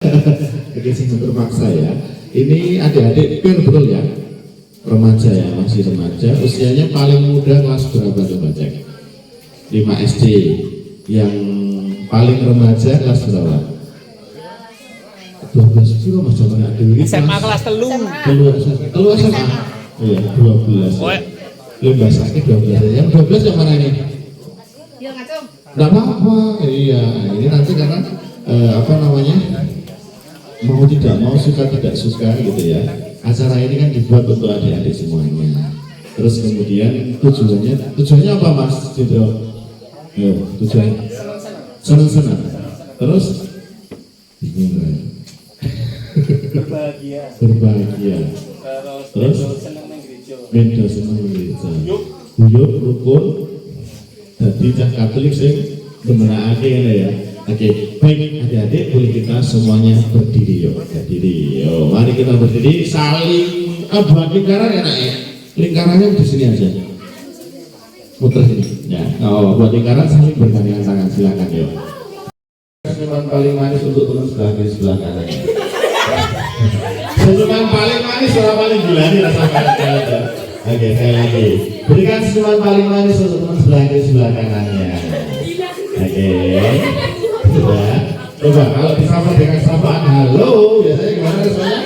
Oke, sing terpaksa ya. Ini adik-adik pir betul ya? Remaja ya, masih remaja. Usianya paling muda kelas berapa coba cek? 5 SD. Yang paling remaja kelas berapa? 12 kilo mas jaman adik. SMA kelas telu. Telu SMA. Iya, 12. Lomba sakit 12. Yang 12 yang mana ini? Iya ngacung. Nggak apa-apa. Iya, ini nanti karena apa namanya? Mau tidak mau, suka tidak suka gitu ya. Acara ini kan dibuat untuk adik-adik semuanya. Terus kemudian tujuannya apa Mas Cindro? Tujuan senang-senang. Terus berbahagia. Terus beda senang gereja. Guyub rukun. Jadi cah Katolik sing benerake ngene ya. Oke, baik adik-adik, boleh kita semuanya berdiri yuk. Berdiri. Yo, mari kita berdiri saling buat lingkaran enak ya. Lingkarannya di sini aja. Putar sini. Ya. Oh, buat lingkaran saling bergandengan tangan, silakan yuk. Senyuman paling manis untuk teman sebelah kiri sebelah kanan. Senyuman paling manis orang paling gila nih rasa aja. Oke, sekali lagi. Berikan senyuman paling manis untuk teman sebelah kiri sebelah kanannya. Oke. Sudah. Coba kalau disapa dengan sapaan halo, biasanya gimana responnya?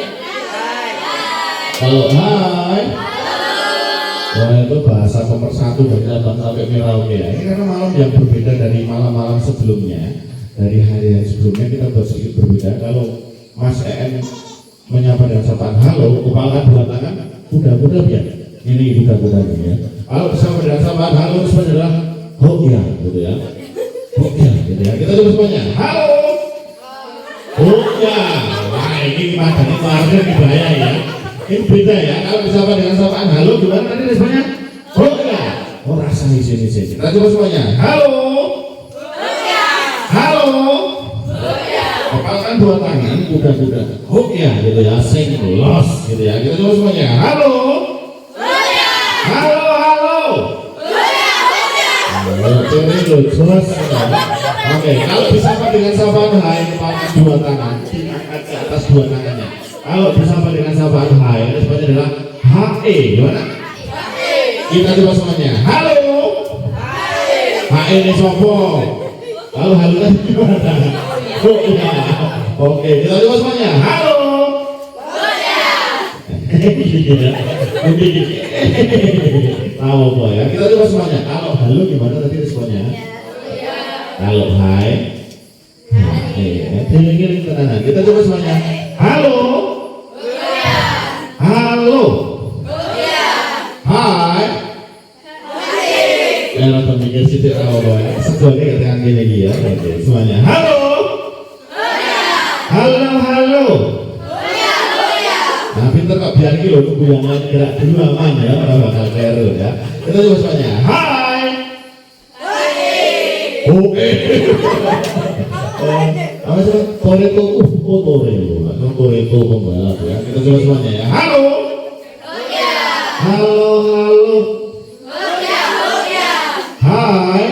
Kalau hai. Wah, itu bahasa pemersatu dari Sabang sampai Merauke ya. Ini karena malam yang berbeda dari malam-malam sebelumnya. Dari hari-hari sebelumnya kita buat sedikit berbeda. Kalau Mas EN menyapa dengan sapaan halo, kepala dua tangan, kuda-kuda ya. Ini kuda-kuda ya. Kalau disapa dengan sapaan halo, itu adalah oh iya, gitu ya. Oh iya, gitu ya. Kita coba semuanya. Halo. Oh iya. Wah, ini matanya keluarga nih bahaya ya. Ini beda ya. Kalau disapa dengan sapaan halo, gimana tadi responnya? Oh iya. Oh rasa di sini. Kita coba semuanya. Halo. Oh iya. Halo. Oh iya. Kepalkan dua tangan, kuda-kuda. Oh iya, gitu ya. Sing los, gitu ya. Kita coba semuanya. Halo. Oh iya. Halo. Oke, kalau disapa dengan sapaan hai, kepalkan dua tangan, diangkat ke atas dua tangannya. Kalau disapa dengan sapaan hai, responnya adalah HE, gimana? Kita coba semuanya. Halo. HE ini sopo. Lalu halo tadi gimana? Oh iya. Oke, kita coba semuanya. Halo. Tahu apa ya? Kita coba semuanya. Kalau halo gimana tadi responnya? Kalau hai, giling-giling tenanan. Kita coba semuanya. Halo. Halo. Hai. Ya nonton mikir situ apa ya? Sesuatu keterangan gini ya. Oke, semuanya. Halo. Halo. Nah, pinter kok biar gitu loh, tunggu yang lain gerak dulu aman ya, orang bakal keliru ya. Kita coba semuanya. Hai. Oke. Apa sih? Toreto, Toreto pembalap ya. Kita coba semuanya ya. Halo. Halo. Hai.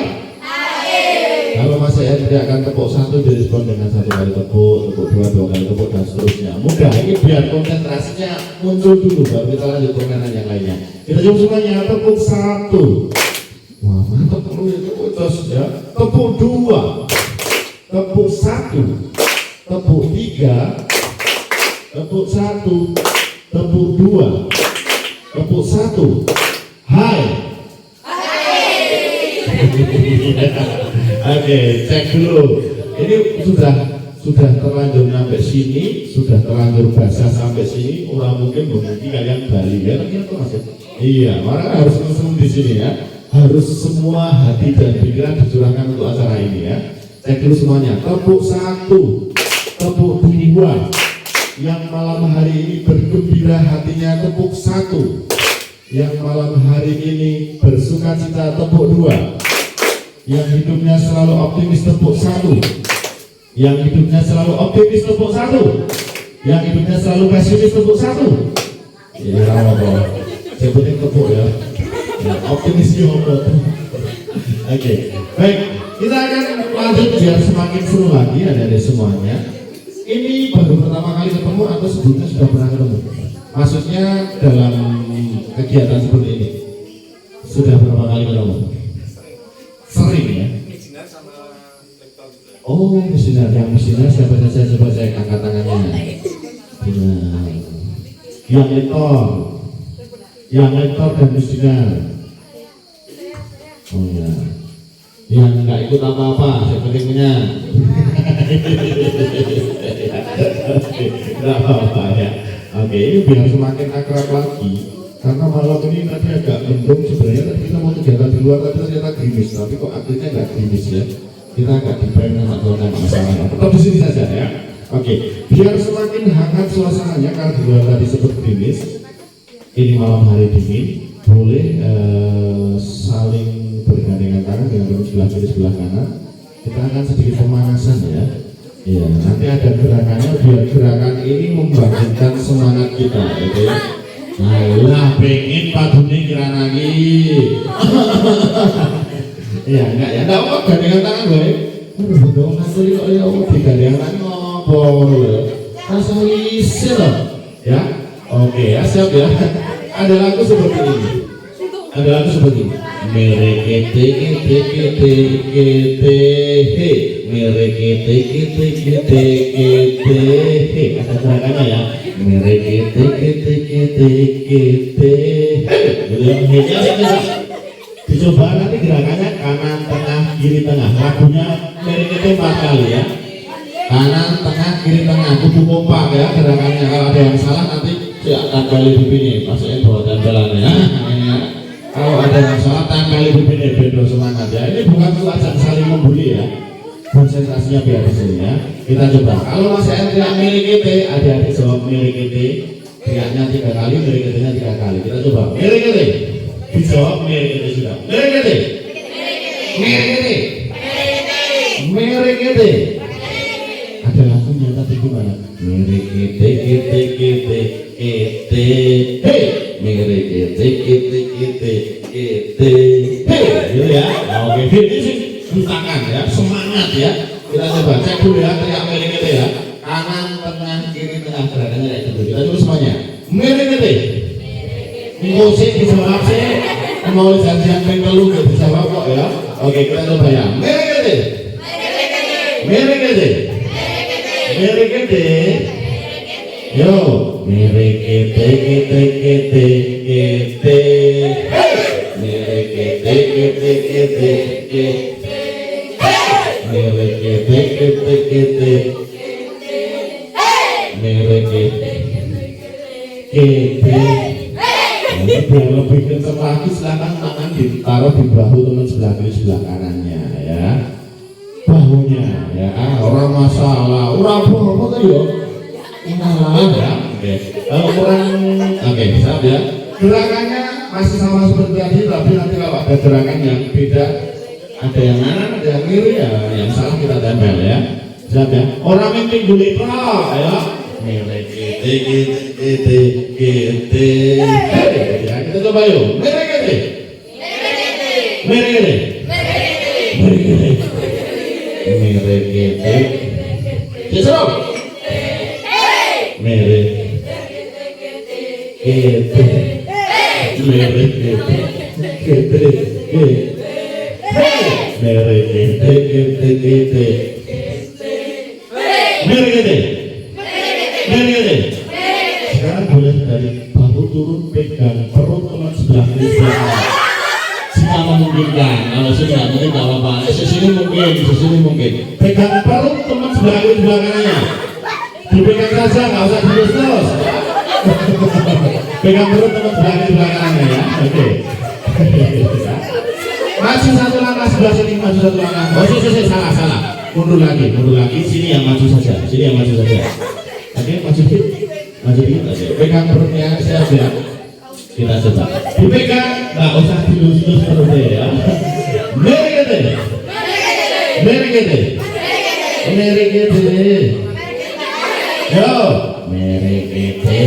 Kalau Mas saya tidak akan tepuk satu direspon dengan satu kali tepuk dua kali tepuk dan seterusnya. Mudah ini biar konsentrasinya muncul dulu baru kita lanjut permainan yang lainnya. Kita coba semuanya. Tepuk satu. Wah mantap perlu ya tepuk terus ya. Tepuk dua. Tepuk satu. Tepuk tiga. Tepuk satu. Tepuk dua. Tepuk satu. Hai. Oke, cek dulu. Ini sudah terlanjur sampai sini, sudah terlanjur basah sampai sini. Orang mungkin berhenti kalian Bali ya, tapi itu masih. Iya, makanya harus langsung di sini ya. Harus semua hati dan pikiran dicurahkan untuk acara ini ya. Cek dulu semuanya. Tepuk satu, tepuk dua. Yang malam hari ini bergembira hatinya tepuk satu. Yang malam hari ini bersuka cita tepuk dua. Yang hidupnya selalu optimis tepuk satu. Yang hidupnya selalu optimis tepuk satu. Yang hidupnya selalu pesimis tepuk satu. Ya apa? Sebutin tepuk ya. Optimis juga. Oke, baik. Kita akan lanjut biar semakin seru lagi ada semuanya. Ini pertama kali ketemu atau sebelumnya sudah pernah ketemu? Maksudnya dalam kegiatan seperti ini sudah berapa kali ketemu? Sering ya? Oh, misinar, yang misinar siapa saja, coba saya angkat tangannya. Benar. Yang lektor dan misinar. Oh ya. Yang nggak ikut apa-apa, sepertinya. Nggak apa-apa ya. Oke, ini biar semakin akrab lagi. Karena malam ini tadi agak mendung, sebenarnya tadi kita mau kegiatan di luar tapi ternyata gerimis, tapi kok akhirnya nggak gerimis ya. Kita agak dipendang atau ada masalah. Tetap di sini saja ya. Oke, biar semakin hangat suasananya karena di luar tadi sempat gerimis. Ini malam hari dingin, boleh saling bergandengan tangan dengan teman sebelah kiri sebelah kanan. Kita akan sedikit pemanasan ya. Iya, nanti ada gerakannya biar gerakan ini membangkitkan semangat kita, gitu ya. Nah, pengen padune kira lagi. Iya, enggak ya, enggak apa gandengan tangan gue. Aduh, dong nanti kok ya apa digandengan tangan ngopo lho. Rasa isi loh. Ya. Oke ya, siap ya. Ada lagu seperti ini. Ada lagu seperti ini. Merekete kete kete kete he. Merekete kete kete kete he. Ada gerakannya ya. Merekete kete kete kete he. Dicoba nanti gerakannya kanan tengah kiri tengah. Lagunya merekete 4 kali ya. Kanan tengah kiri tengah. Kudu kompak ya gerakannya. Kalau ada yang salah nanti silakan kali begini. Masukin bawa tempelannya ya. Kalau ada yang salah tempel begini bedo semangat ya. Ini bukan tujuan saling membuli ya. Konsentrasinya biar di sini ya. Kita coba. Kalau masih ada yang merekete, adik-adik jawab merekete. Teriaknya 3 kali, mereketenya 3 kali. Kita coba. Merekete. Dijawab merekete sudah. Merekete. Merekete. Merekete. Ada lagunya tadi gimana? Merekete kete kete kete hey. Merekete kete kete kete hey. Gitu ya. Nah, oke, ini sih tangan ya, semangat ya. Kita coba cek dulu ya, teriak merekete ya. Kanan, tengah, kiri, tengah, gerakannya kayak gitu. Kita coba semuanya. Merekete. Musik dijawab sih. Mau janjian pengelu nggak dijawab kok ya. Oke, kita coba ya. Merekete. Merekete. Merekete. Yo, merekete kete kete kete. Merekete kete kete kete. Merekete kete kete. Merekete kete. Biar lebih kencang lagi silakan tangan ditaruh di bahu teman sebelah kiri sebelah kanannya ya. Bahunya ya, orang masalah, orang apa tadi ya? Malah ya. Oke. Kurang oke, siap ya. Gerakannya masih sama seperti tadi, tapi nanti kalau ada gerakan yang beda, ada yang kanan, ada yang kiri ya, yang salah kita tempel ya. Siap ya. Orang mimpi gulita ya. Merekete kete kete. Ya, kita coba yuk. Merekete. Merekete. Merekete. Merekete. Kisah. Merekete. Kete. Merekete. Kete. Merekete kete kete. Merekete. Merekete. Sekarang boleh dari bahu turun pegang perut teman sebelah kiri sebelah kanan. Jika memungkinkan, kalau sudah mungkin nggak apa-apa. Sesini mungkin. Pegang perut teman sebelah kiri sebelah kanannya. Dipegang saja, nggak usah terus. Pegang perut teman sebelah kiri sebelah kanannya ya. Oke. Maju 1 langkah sebelah sini, maju 1 langkah. Oh, salah. Mundur lagi. Sini yang maju saja. Oke, maju dikit. Oke. Pegang perutnya saja. Kita coba. Dipegang, nggak usah dilus-lus perutnya ya. Merekete. Merekete. Yo, merekete.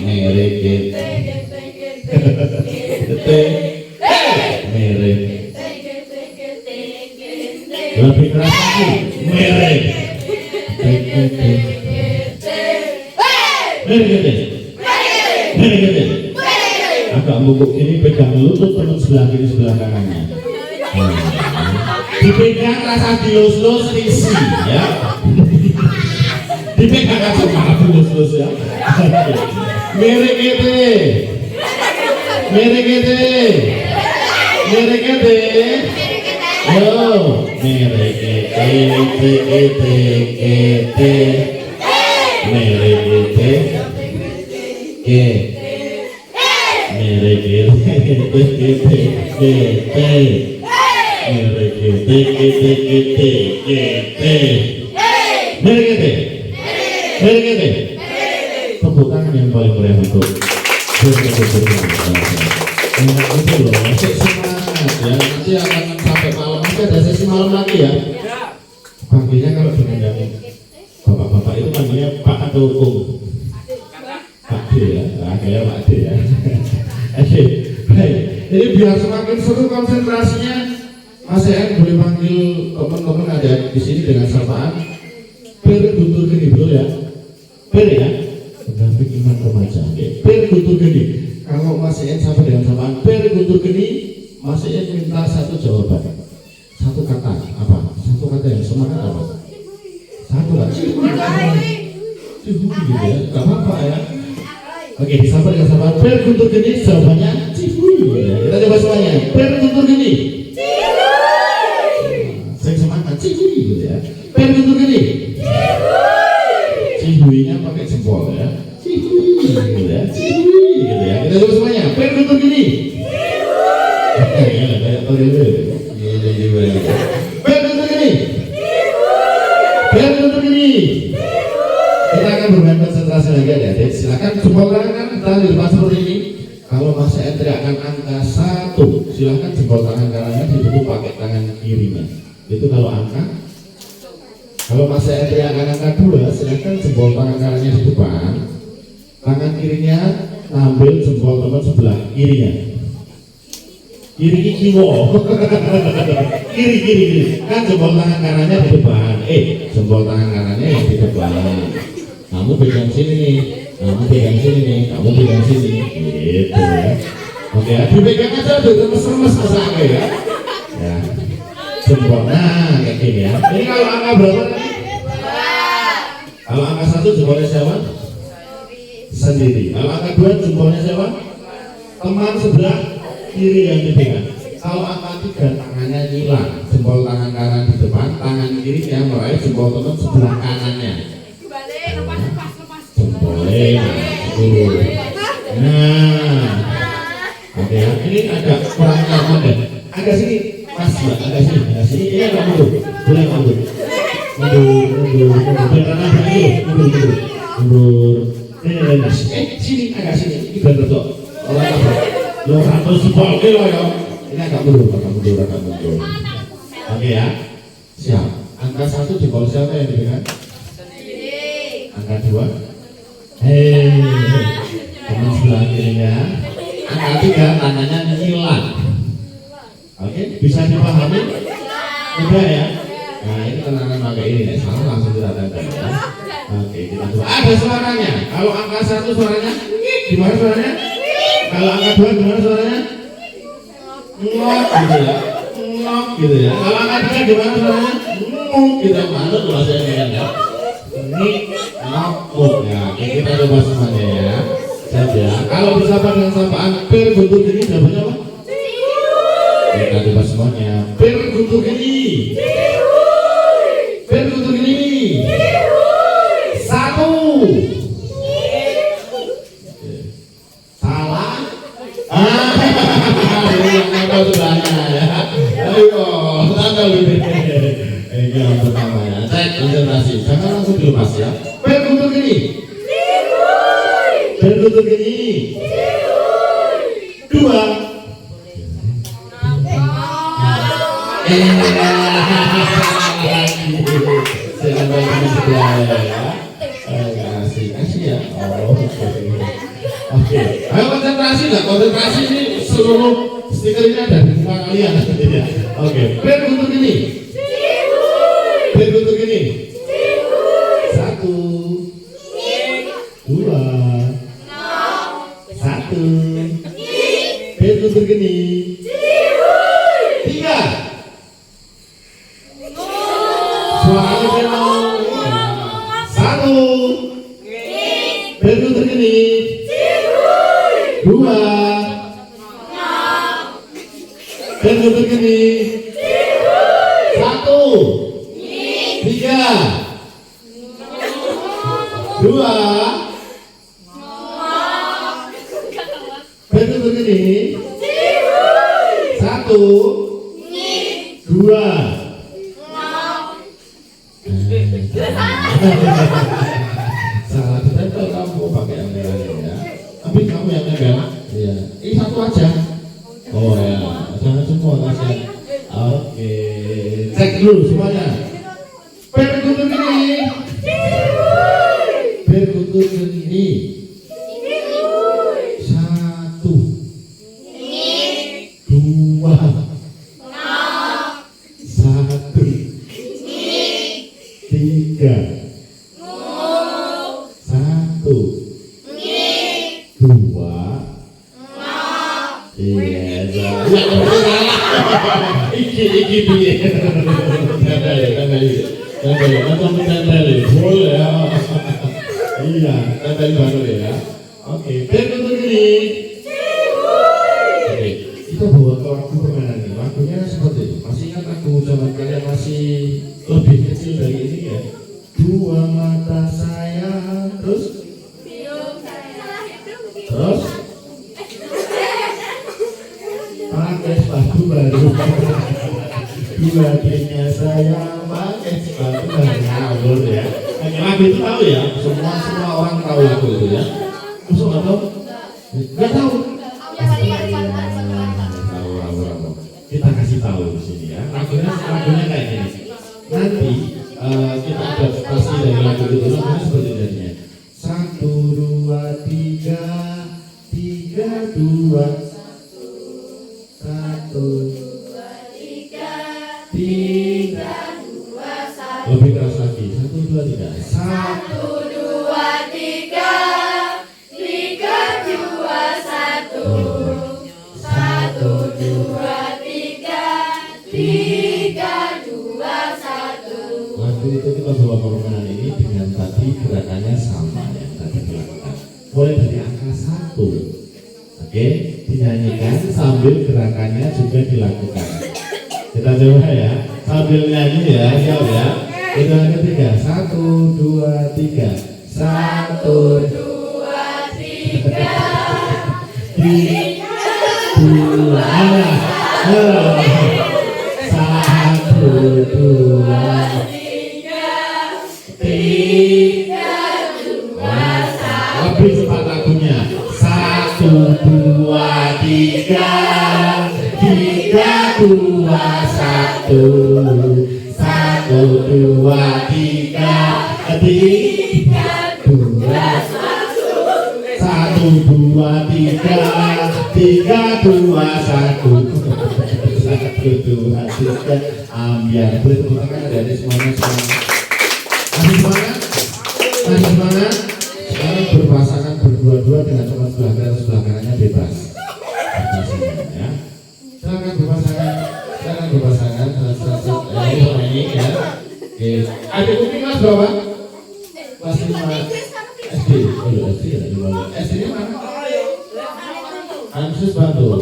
Merekete. Lebih keras lagi. Mere. Mere. Agak bungkuk ini pegang lutut teman sebelah kiri sebelah kanannya. Dipegang rasa dilus-lus risi ya. Dipegang aja malah dilus-lus ya. Mere-gede. Yo, tepuk tangan yang paling meriah untuk itu loh, masih semangat ya. Nanti akan sampai malam, nanti ada sesi malam lagi ya. Panggilnya kalau dengan yang bapak-bapak itu panggilnya Pak atau Kum? Pak D ya, kayak Pak D ya. Oke, baik. Jadi biar semakin seru konsentrasinya, Mas En boleh panggil teman-teman ada di sini dengan sapaan Per Guntur Geni, betul ya? Per ya? Pendamping iman remaja. Per Guntur Geni. Kalau Mas En sampai dengan sapaan Per Guntur Geni, Mas En minta satu jawaban, satu kata apa? Satu kata yang semangat apa? Satu kata. Cihui gitu ya, gak apa-apa ya. Oke, disapa dengan sapaan Per Guntur Geni, jawabannya Cihui. Kita coba semuanya. Per Guntur Geni. Saya semangat Cihui gitu ya. Per Guntur Geni. Cihuinya pakai jempol ya. Cihui gitu ya. Cihui gitu ya. Kita coba semuanya. Per Guntur Geni. Per Guntur Geni. Per Guntur Geni. Kita akan bermain konsentrasi lagi ya. Silakan jempol tangan kita di depan seperti ini. Kalau Mas En teriakkan angka 1, silakan jempol tangan kanannya ditutup pakai tangan kirinya. Itu kalau angka. Kalau Mas En teriakkan angka 2, silakan jempol tangan kanannya di depan, tangan kirinya ambil jempol teman sebelah kirinya. Kiri kiwo. Kiri. Kan jempol tangan kanannya di depan. Jempol tangan kanannya yang di depan. Kamu pegang sini nih. Kamu pegang sini nih. Kamu pegang sini. Gitu ya. Oke, dipegang aja tuh remes-remes kesana ya. Ya. Jempolnya kayak gini ya. Ini kalau angka berapa tadi? Kalau angka 1 jempolnya siapa? Sendiri. Kalau angka 2 jempolnya siapa? Teman sebelah kiri yang dipegang. Kalau angka 3 tangannya nyilang, jempol tangan kanan di depan, tangan kirinya meraih jempol teman sebelah kanannya. Jempolnya. Nah, oke ya. Ini agak kurang nyaman deh. Agak sini. Mas, agak sini, ini agak mundur, boleh mundur, sini, agak sini, ini biar betul, lo satu sepol kilo ya, ini agak mundur. Oke ya, siap. Angka 1 jempol siapa yang dipegang? Angka 2, teman sebelah kirinya. Angka 3 tangannya nyilang. Oke, bisa dipahami? Mudah ya? Nah, ini tenangan pakai ini nih, salah langsung kita tanda ya. Oke, kita coba. Ada suaranya. Kalau angka 1 suaranya, gimana suaranya? Kalau angka 2 gimana suaranya? Ngok gitu ya. Ngok gitu ya. Kalau angka 3 gimana suaranya? Ngok gitu. Mana tuh bahasanya kan ya? Nik, ngok ya. Oke, kita coba semuanya ya. Siap ya. Kalau disapa dengan sapaan Per Guntur Geni, jawabannya apa? Kita coba semuanya. Per Guntur Geni. Per Guntur Geni. 1. Salah. Ini yang nempel sebelahnya ya. Ayo, tanggal ini. Ini yang pertama ya. Cek konsentrasi. Jangan langsung dilepas ya. Per Guntur Geni. Per Guntur Geni. 2. Kasih ya. Oke. Ayo konsentrasi nggak? Konsentrasi ini seluruh stiker ini ada di muka kalian ya. Oke. Per Guntur Geni. Berikut gini. 1, 2, 1. Berikut gini. 3. Suaranya kenal. 1. Berikut gini. 2. Berikut gini. 1. 3. 2. Berikut begini. 1, 2. Salah tempel kamu pakai yang merah ya. Tapi kamu yang nempel. Iya. Ini satu aja. Oh ya, jangan semua kasihan. Oke. Cek dulu semuanya. Berikut begini. Berikut begini. 1, 2, 1, 3, 1, 2. Iya, iki piye? Tempel, boleh ya. Iya, tempel baru ya. Oke, berikut begini. Oke, kita bawa ke waktu permainan ini. Waktunya seperti itu. Masih ingat aku zaman kalian masih lebih kecil dari ini ya? Dua mata saya, terus pakai sepatu baru. Dua telinga saya pakai sepatu baru ya. Lagu itu tahu ya? Semua orang tahu lagu itu ya. Musuh nggak tahu? Nggak tahu. Tahu. Kita kasih tahu di sini ya. Lagunya kayak gini. Nanti kita adaptasi dari lagu itu. Lagunya seperti ini. 1, 2, 3, 3, 2, 1, 3. Lebih keras lagi. 1, 2, 3. 1, 2, 3, 3, 2, 1. 1, 2, 3, 3, 2, 1. Waktu itu kita bawa permainan ini dengan tadi gerakannya sama yang tadi dilakukan. Mulai dari angka 1. Oke, dinyanyikan sambil gerakannya juga dilakukan. Kita coba ya, sambil nyanyi ya, siap ya. Itu yang ketiga. 1, 2, 3. 1, 2, 3. 2. 1, 2, 3. Lebih cepat lagunya. 1, 2, 3. 3, 2, 1. 1, 2, 3. 3, 2, 1, 2, 3. 3, 2, 1. 1, 2, 3. Ambiar. Boleh tepuk tangan dari semuanya. Masih semangat? Masih semangat? Sekarang berpasangan berdua-dua dengan teman sebelah kanan atau sebelah kanannya bebas. Ya. Silakan berpasangan. Ini ya. Oke. Adik Umi kelas berapa? Kelas 5 SD. Oh, SD ya. SD-nya mana? Ansus Bantul.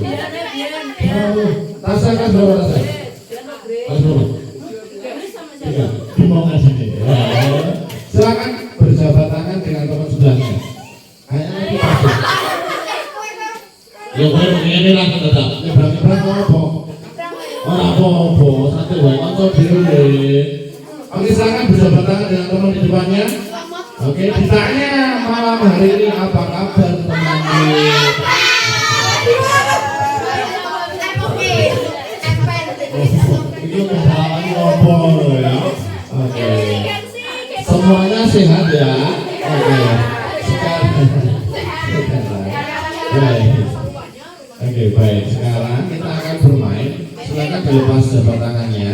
Tasa kelas berapa Tasa? Kelas berapa? 3. Di mau ngasih nih. Silakan berjabat tangan dengan teman sebelahnya. Kayaknya itu pasuk. Ya gue begini lah tetap. Nyebrang-nyebrang apa? Orang apa? Satu wae kanca dhewe. Oke, silakan berjabat tangan dengan teman di depannya. Oke, ditanya malam hari ini apa kabar teman-teman? Itu kesalahan ngobrol ya. Oke. Semuanya sehat ya. Oke. Oke, baik. Sekarang kita akan bermain. Silakan dilepas jabat tangannya.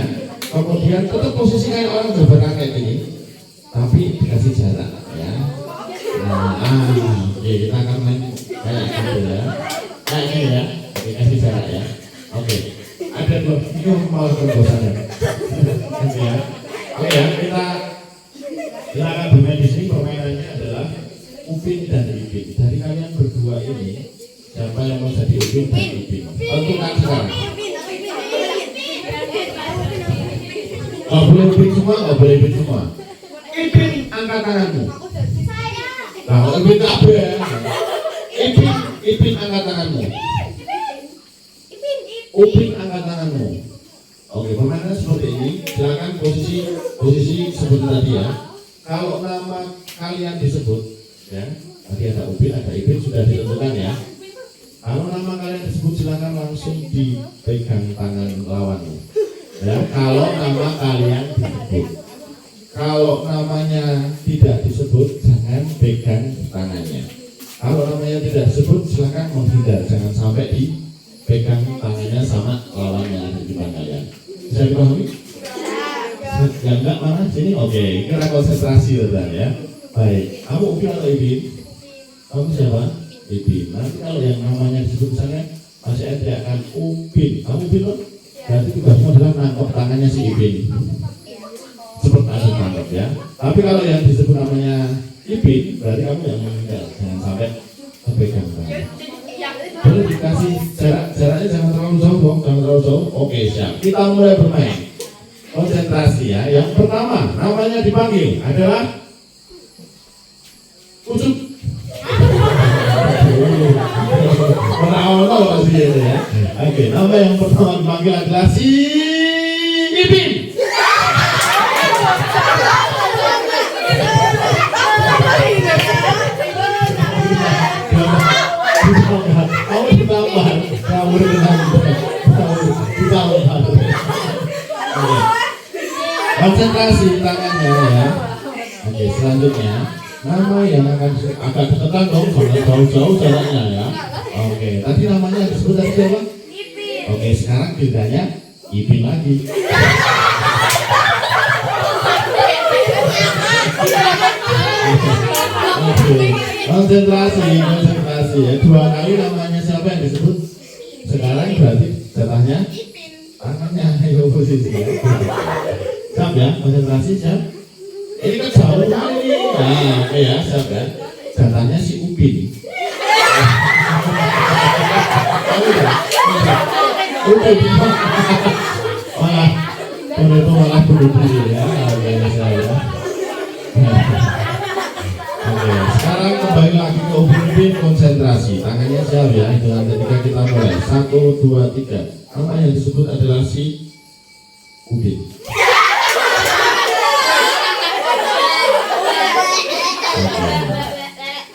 Kemudian tetap posisi kayak orang bergerak kayak gini, tapi dikasih jarak ya. Oke, kita akan main kayak gitu ya. Kayak gini ya, dikasih jarak ya. Oke, ada dua video malah bosan ya. Gitu ya. Oke ya, kita akan bermain di sini. Permainannya adalah Upin dan Ipin. Dari kalian berdua ini, siapa yang mau jadi Upin dan Ipin? Tentukan sekarang. Oh, boleh Ipin semua, oh boleh Ipin semua. Ipin, angkat tanganmu. Nah, Ipin tak boleh. Ipin angkat tanganmu. Upin angkat tanganmu. Oke, permainan seperti ini. Silakan posisi seperti tadi ya. Kalau nama kalian disebut, ya, tadi ada Upin, ada Ipin sudah ditentukan ya. Kalau nama kalian disebut, silakan langsung dipegang tangan lawanmu. Ya, kalau nama kalian disebut. Kalau namanya tidak disebut, jangan pegang tangannya. Kalau namanya tidak disebut, silakan menghindar, jangan sampai dipegang tangannya sama lawan yang ada di depan kalian. Bisa dipahami? Ya enggak, mana sini? Oke, kita konsentrasi teman ya. Baik, kamu Upin atau Ipin? Kamu siapa? Ipin. Nanti kalau yang namanya disebut misalnya masih ada akan Upin, kamu Upin loh? Berarti tugasmu adalah nangkep tangannya si Ipin. Seperti asal tangkap ya. Tapi kalau yang disebut namanya Ipin, berarti kamu yang meninggal, jangan sampai kepegang tangan. Boleh dikasih jaraknya jangan terlalu jauh, Bang. Jangan terlalu jauh. Oke, siap. Kita mulai bermain. Konsentrasi ya. Yang pertama, namanya dipanggil adalah Ucup. Orang-orang pasti itu ya. Oke, nama yang pertama dipanggil adalah si Ipin. Kamu ditambah, kamu ditambah. Konsentrasi tangannya ya. Oke, selanjutnya nama yang akan agak ditekan dong, jangan jauh-jauh jaraknya ya. Oke, tadi namanya disebut tadi siapa? Ipin. Oke, sekarang gilirannya Ipin lagi. Oke, konsentrasi ya. Dua kali namanya siapa yang disebut? Sekarang berarti jatahnya tangannya. Ayo posisi ya. Siap ya, konsentrasi siap. Ini kan jauh kali. Nah, oke ya, siap ya. Jatahnya si Upin. Upin malah bunuh diri ya. Oke, saya. Oke, sekarang kembali lagi ke Upin, konsentrasi. Tangannya siap ya. Hitungan ketika kita mulai. 1, 2, 3. Nama yang disebut adalah si Upin.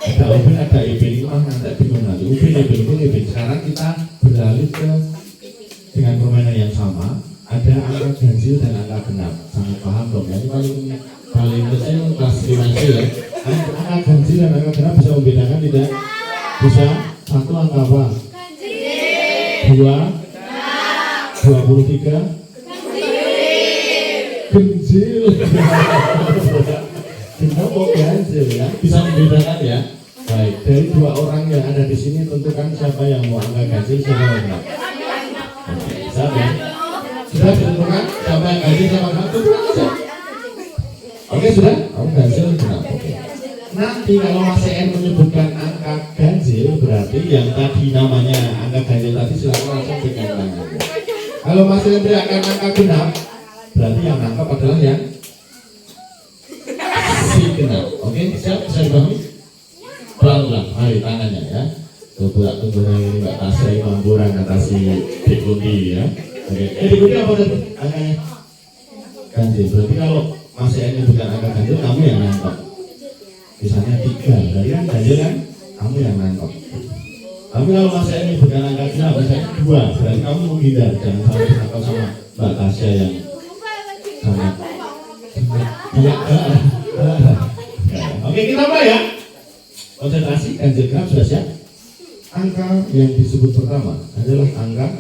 Ada Upin, ada Ipin. Nanti bingung nanti. Upin. Sekarang kita beralih ke dengan permainan yang sama. Ada angka ganjil dan angka genap. Sangat paham dong ya. Ini paling kecil kelas 5 ya. Angka ganjil dan angka genap bisa membedakan tidak? Bisa. Satu angka apa? Dua. 23. Ganjil. Genap kok ganjil ya? Bisa membedakan ya. Baik, dari dua orang yang ada di sini tentukan siapa yang mau angka ganjil, siapa yang genap. Oke, siap ya. Sudah ditentukan siapa yang ganjil siapa yang genap? Oke, sudah? Kamu ganjil genap. Oke. Nanti kalau Mas EN menyebutkan angka ganjil, berarti yang tadi namanya angka ganjil tadi silakan langsung pegang tangannya. Kalau Mas EN teriakan angka genap, berarti yang nangkap adalah yang si genap. Oke, siap? Bisa dipahami? Pelan-pelan, mari tangannya ya. Coba ini Mbak Tasya Mampuran atasi Dikundi ya. Oke, Dikundi apa tadi? Angkanya ganjil. Berarti kalau Mas EN menyebutkan angka ganjil, kamu yang nangkap. Misalnya 3, berarti kan ganjil kan? Kamu yang nangkap. Tapi kalau Mas EN menyebutkan angka genap, misalnya 2, berarti kamu menghindar. Jangan sampai ditangkap sama Mbak Tasya yang sangat. Oke, kita mulai ya. Konsentrasi, ganjil genap sudah siap. Angka yang disebut pertama adalah angka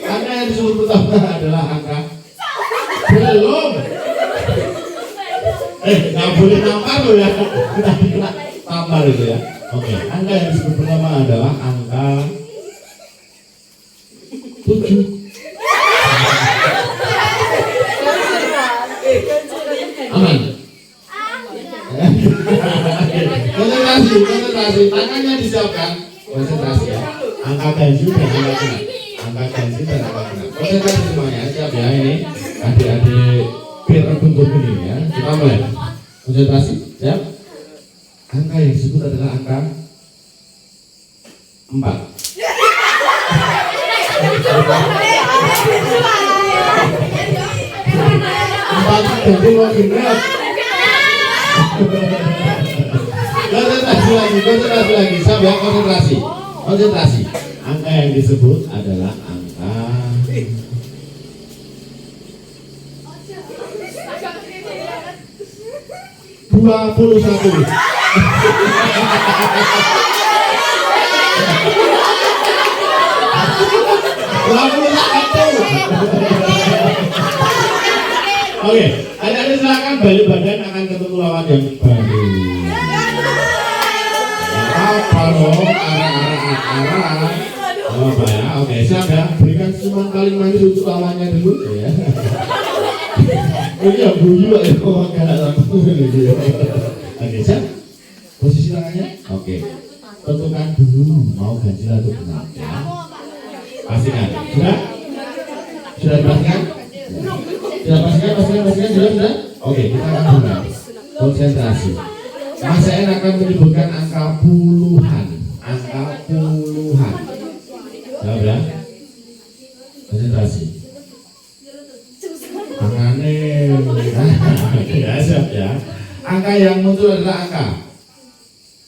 Angka yang disebut pertama adalah angka belum. Nggak boleh nampar loh ya. Kita kena tampar itu ya. Oke, angka yang disebut pertama adalah angka 7. Aman. Konsentrasi, tangannya disiapkan. Konsentrasi ya. Angka ganjil dan angka genap. Angka ganjil dan angka genap. Konsentrasi semuanya, siap ya ini. Adik-adik biar terbentuk ini ya. Kita mulai. Konsentrasi, siap. Angka yang disebut adalah angka 4. Ganjil mau genap. Konsentrasi lagi, siap ya, konsentrasi. Angka yang disebut adalah angka 21. Oke, adik-adik silakan balik badan akan ketemu lawan yang baru. Apa dong? Arah. Apa ya? Oke, siap ya. Berikan senyuman paling manis untuk lawannya dulu ya. Ini ya buyu ya, kok agak langsung gitu ya. Oke, siap. Posisi tangannya. Oke. Tentukan dulu mau ganjil atau genap ya. Pastikan. Sudah dipastikan? Sudah? Oke, kita akan mulai. Konsentrasi. Mas N akan menyebutkan angka puluhan. Siap ya? Konsentrasi. Tangannya. Ya, siap ya. Angka yang muncul adalah angka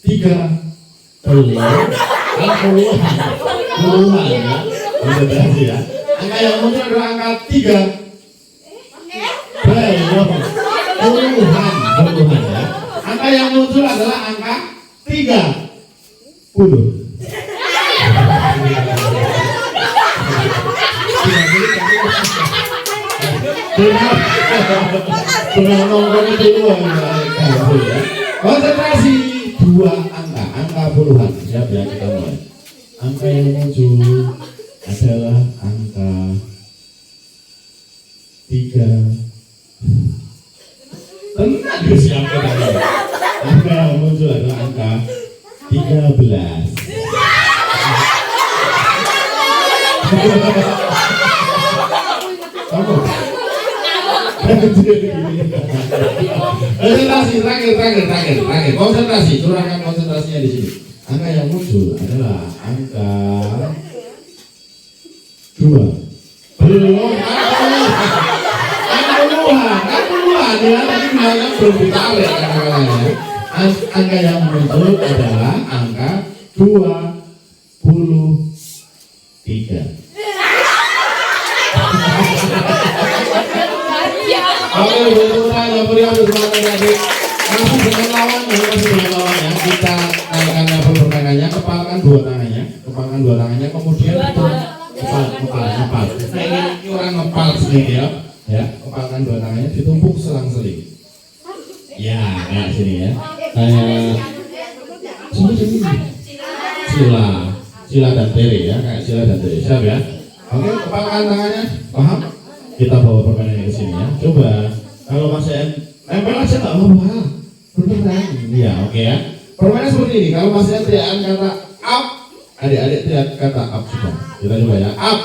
3. Puluhan ya. Konsentrasi ya. Angka yang muncul adalah angka 3. Puluhan ya. Angka yang muncul adalah angka 30. Konsentrasi 2 angka puluhan. Siap ya, kita mulai. Angka yang muncul adalah angka 3. Tenang disiapkan tadi. Angka yang muncul adalah angka 13. Konsentrasi terakhir. Konsentrasi, curahkan konsentrasinya di sini. Angka yang muncul adalah angka 2. Belum puluhan ya, tapi bilangnya belum ditarik angka-angkanya. Angka yang muncul adalah angka 23. Oke, yang berikan semangat adik. Masih dengan lawannya. Kita naikkan level permainannya, kepalkan dua tangannya, kemudian itu ngepal. Nah ini orang ngepal sendiri ya, kepalkan dua tangannya, ditumpuk selang-seling. Ya, kayak sini ya. Kayak sila dan tere ya, kayak sila dan tere. Siap ya? Oke, kepalkan tangannya, paham? Kita bawa permainannya ke sini ya. Coba kalau masih nempel aja nggak apa-apa. Beneran? Iya, oke ya. Permainan seperti ini. Kalau masih teriakan kata up, adik-adik teriak kata up sudah. Kita coba ya. Up.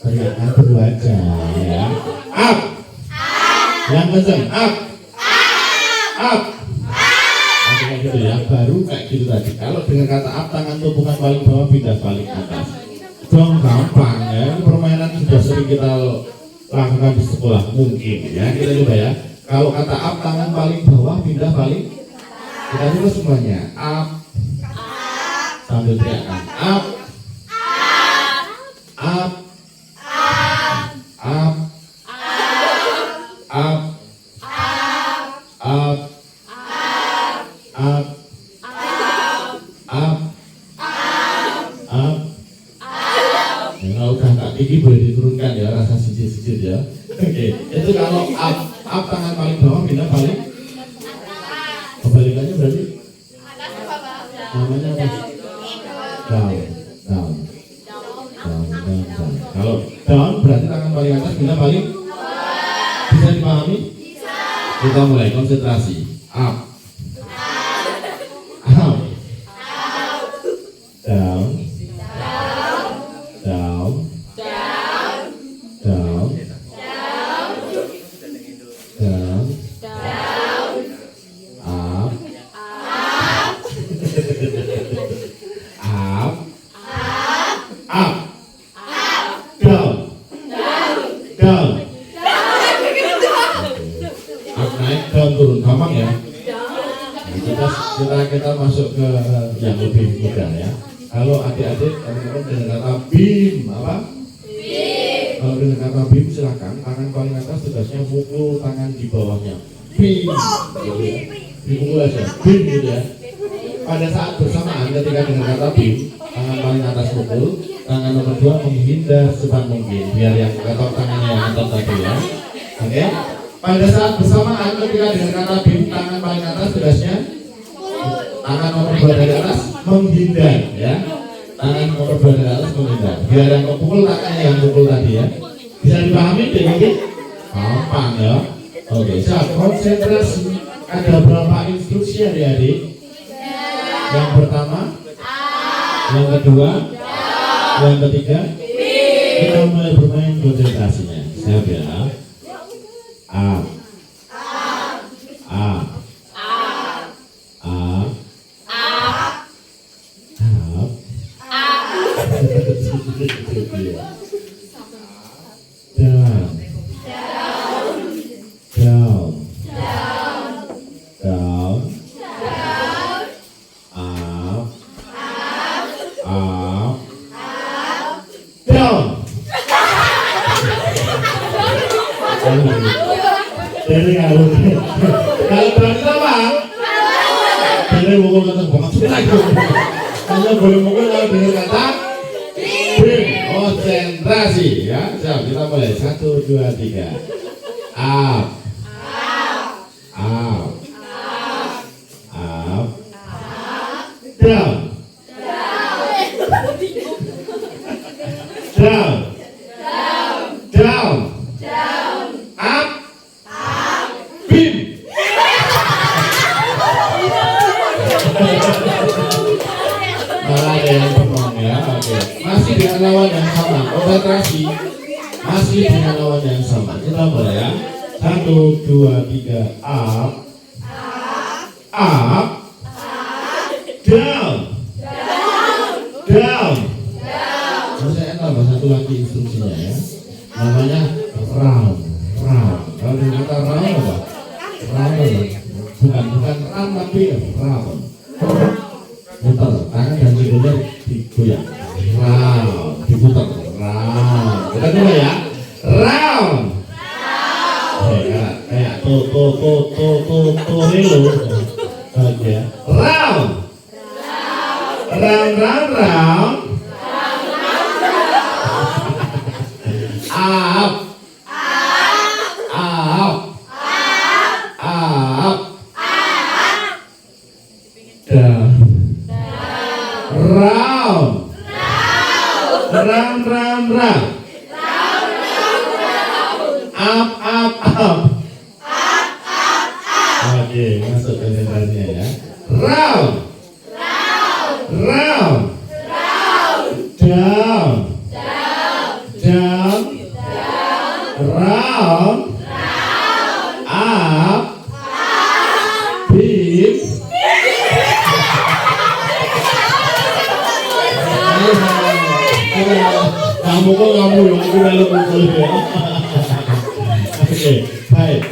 Teriakan berdua aja ya. Up. Yang kenceng. Up. Oke, kayak gitu ya. Baru kayak gitu tadi. Kalau dengan kata up, tangan tumpukan paling bawah, pindah paling atas. Dong gampang ya, permainan sudah sering kita lakukan di sekolah mungkin ya. Kita coba ya. Kalau kata up, tangan paling bawah, pindah paling. Kita coba semuanya. Up. Sambil teriakan. Up. Up. Kalau udah nggak tinggi boleh diturunkan ya, rasa sijil-sijil ya. Oke, itu kalau up tangan paling bawah, pindah paling kebalikannya berarti namanya apa? Down. Kalau down berarti tangan paling atas, pindah paling bisa dipahami? Kita mulai konsentrasi. Up. Down. Turun gampang ya. Kita masuk ke yang lebih mudah ya. Kalau adik-adik teman-teman dengan kata BIM apa? BIM. Kalau dengan kata BIM silakan tangan paling atas tugasnya pukul tangan di bawahnya. BIM. Gitu ya. Dipukul aja. BIM gitu ya. Pada saat bersamaan ketika dengan kata BIM, tangan paling atas pukul, tangan nomor 2 menghindar secepat mungkin biar yang ketok tangannya yang ketok tadi ya. Oke? Pada saat bersamaan ketika dengan kata BIM, tangan paling atas tugasnya tangan nomor 2 dari atas menghindar ya. Tangan nomor 2 dari atas menghindar. Biar yang kepukul tangannya yang pukul tadi ya. Bisa dipahami deh? Gampang ya. Oke, siap. Konsentrasi. Ada berapa instruksi adik-adik? Yang pertama, yang kedua, yang ketiga. Kita mulai bermain konsentrasinya. Siap ya. A. Dari kalau berani apa? Dari mukul kata banget lagi. Hanya boleh mukul kalau dengan kata BIM. Konsentrasi ya. Siap, kita mulai 1, 2, 3. Up. Down. Up. BIM. Malah ada yang bengong ya. Oke. Masih dengan lawan yang sama. Konsentrasi. Masih dengan lawan yang sama. Kita mulai ya. 1, 2, 3. Up. Down. Saya tambah satu lagi instruksinya ya. Namanya round. Kalau dengan kata round apa? Round. Bukan round tapi round. Putar tangan dan jempolnya digoyang. Round, diputar. Round. Kita coba ya. Round. Kayak tornado. Oke. Round. Up. Down. Round. Up. Oke, masuk konsentrasinya ya. Round. Down. Round. Up. BIM. Kamu kok kamu yang mukul ya. Oke, baik.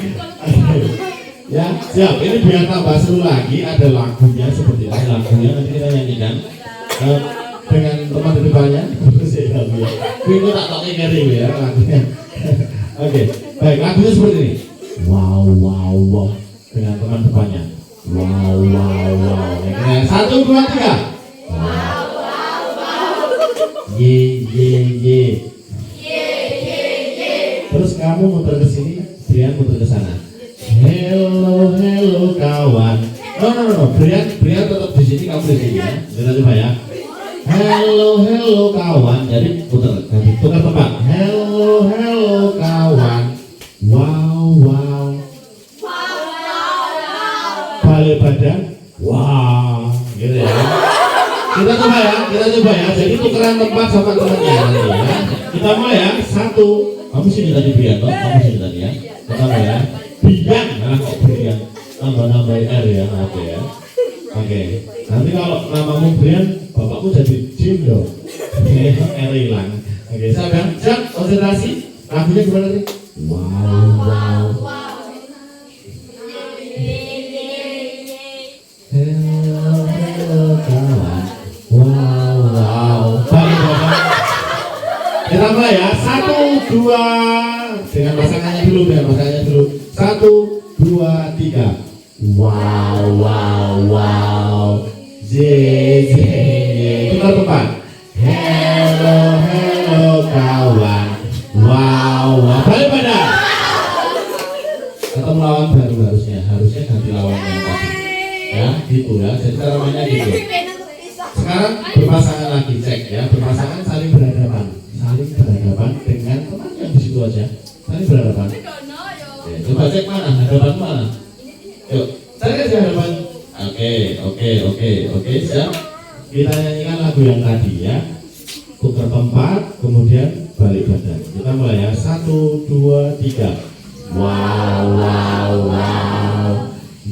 Ya, siap. Ini biar tambah seru lagi, ada lagunya seperti ini. Lagunya nanti kita nyanyikan dengan teman di depannya. Terus ya, ya. Itu tak tahu ngeri ya lagunya. Oke, baik. Lagunya seperti ini. Wow. Dengan teman depannya. Wow. 1, 2, 3. Y. Terus kamu muter ke sini, Brian muter ke sana. Hello kawan. No. Brian tetap di sini, kamu di sini ya. Kita coba ya. Hello kawan. Jadi tukar tempat. Hello kawan. Wow. Balik badan. Wow. Gitu ya. Kita coba ya. Jadi tukeran tempat sama temannya nanti ya. Kita mulai ya. 1. Kamu sini tadi Brian, kamu sini tadi ya. Kita mulai ya. Brian, kok Brian? Nambah R ya, oke ya. Oke. Nanti kalau namamu Brian, bapakku jadi Jim dong. R hilang. Oke, siap, konsentrasi. Lagunya gimana tadi? Wow. Hello kawan. Wow. Baik. Kita mulai ya. 1, 2. Dengan pasangannya dulu. 1, 2, 3. Wow. J. Tukar tempat. Hello kawan. Wow. Balik badan. Atau lawan baru harusnya ganti lawan yang tadi. Ya, gitu ya. Jadi cara mainnya gitu. Sekarang berpasangan lagi, cek ya. Berpasangan saling berhadapan dengan teman yang di situ aja. Saling berhadapan. Oke, coba cek hadapan mana? Yuk, cari aja hadapan. Oke, siap. Kita nyanyikan lagu yang tadi ya. Tukar tempat, kemudian balik badan. Kita mulai ya. 1, 2, 3. Wow.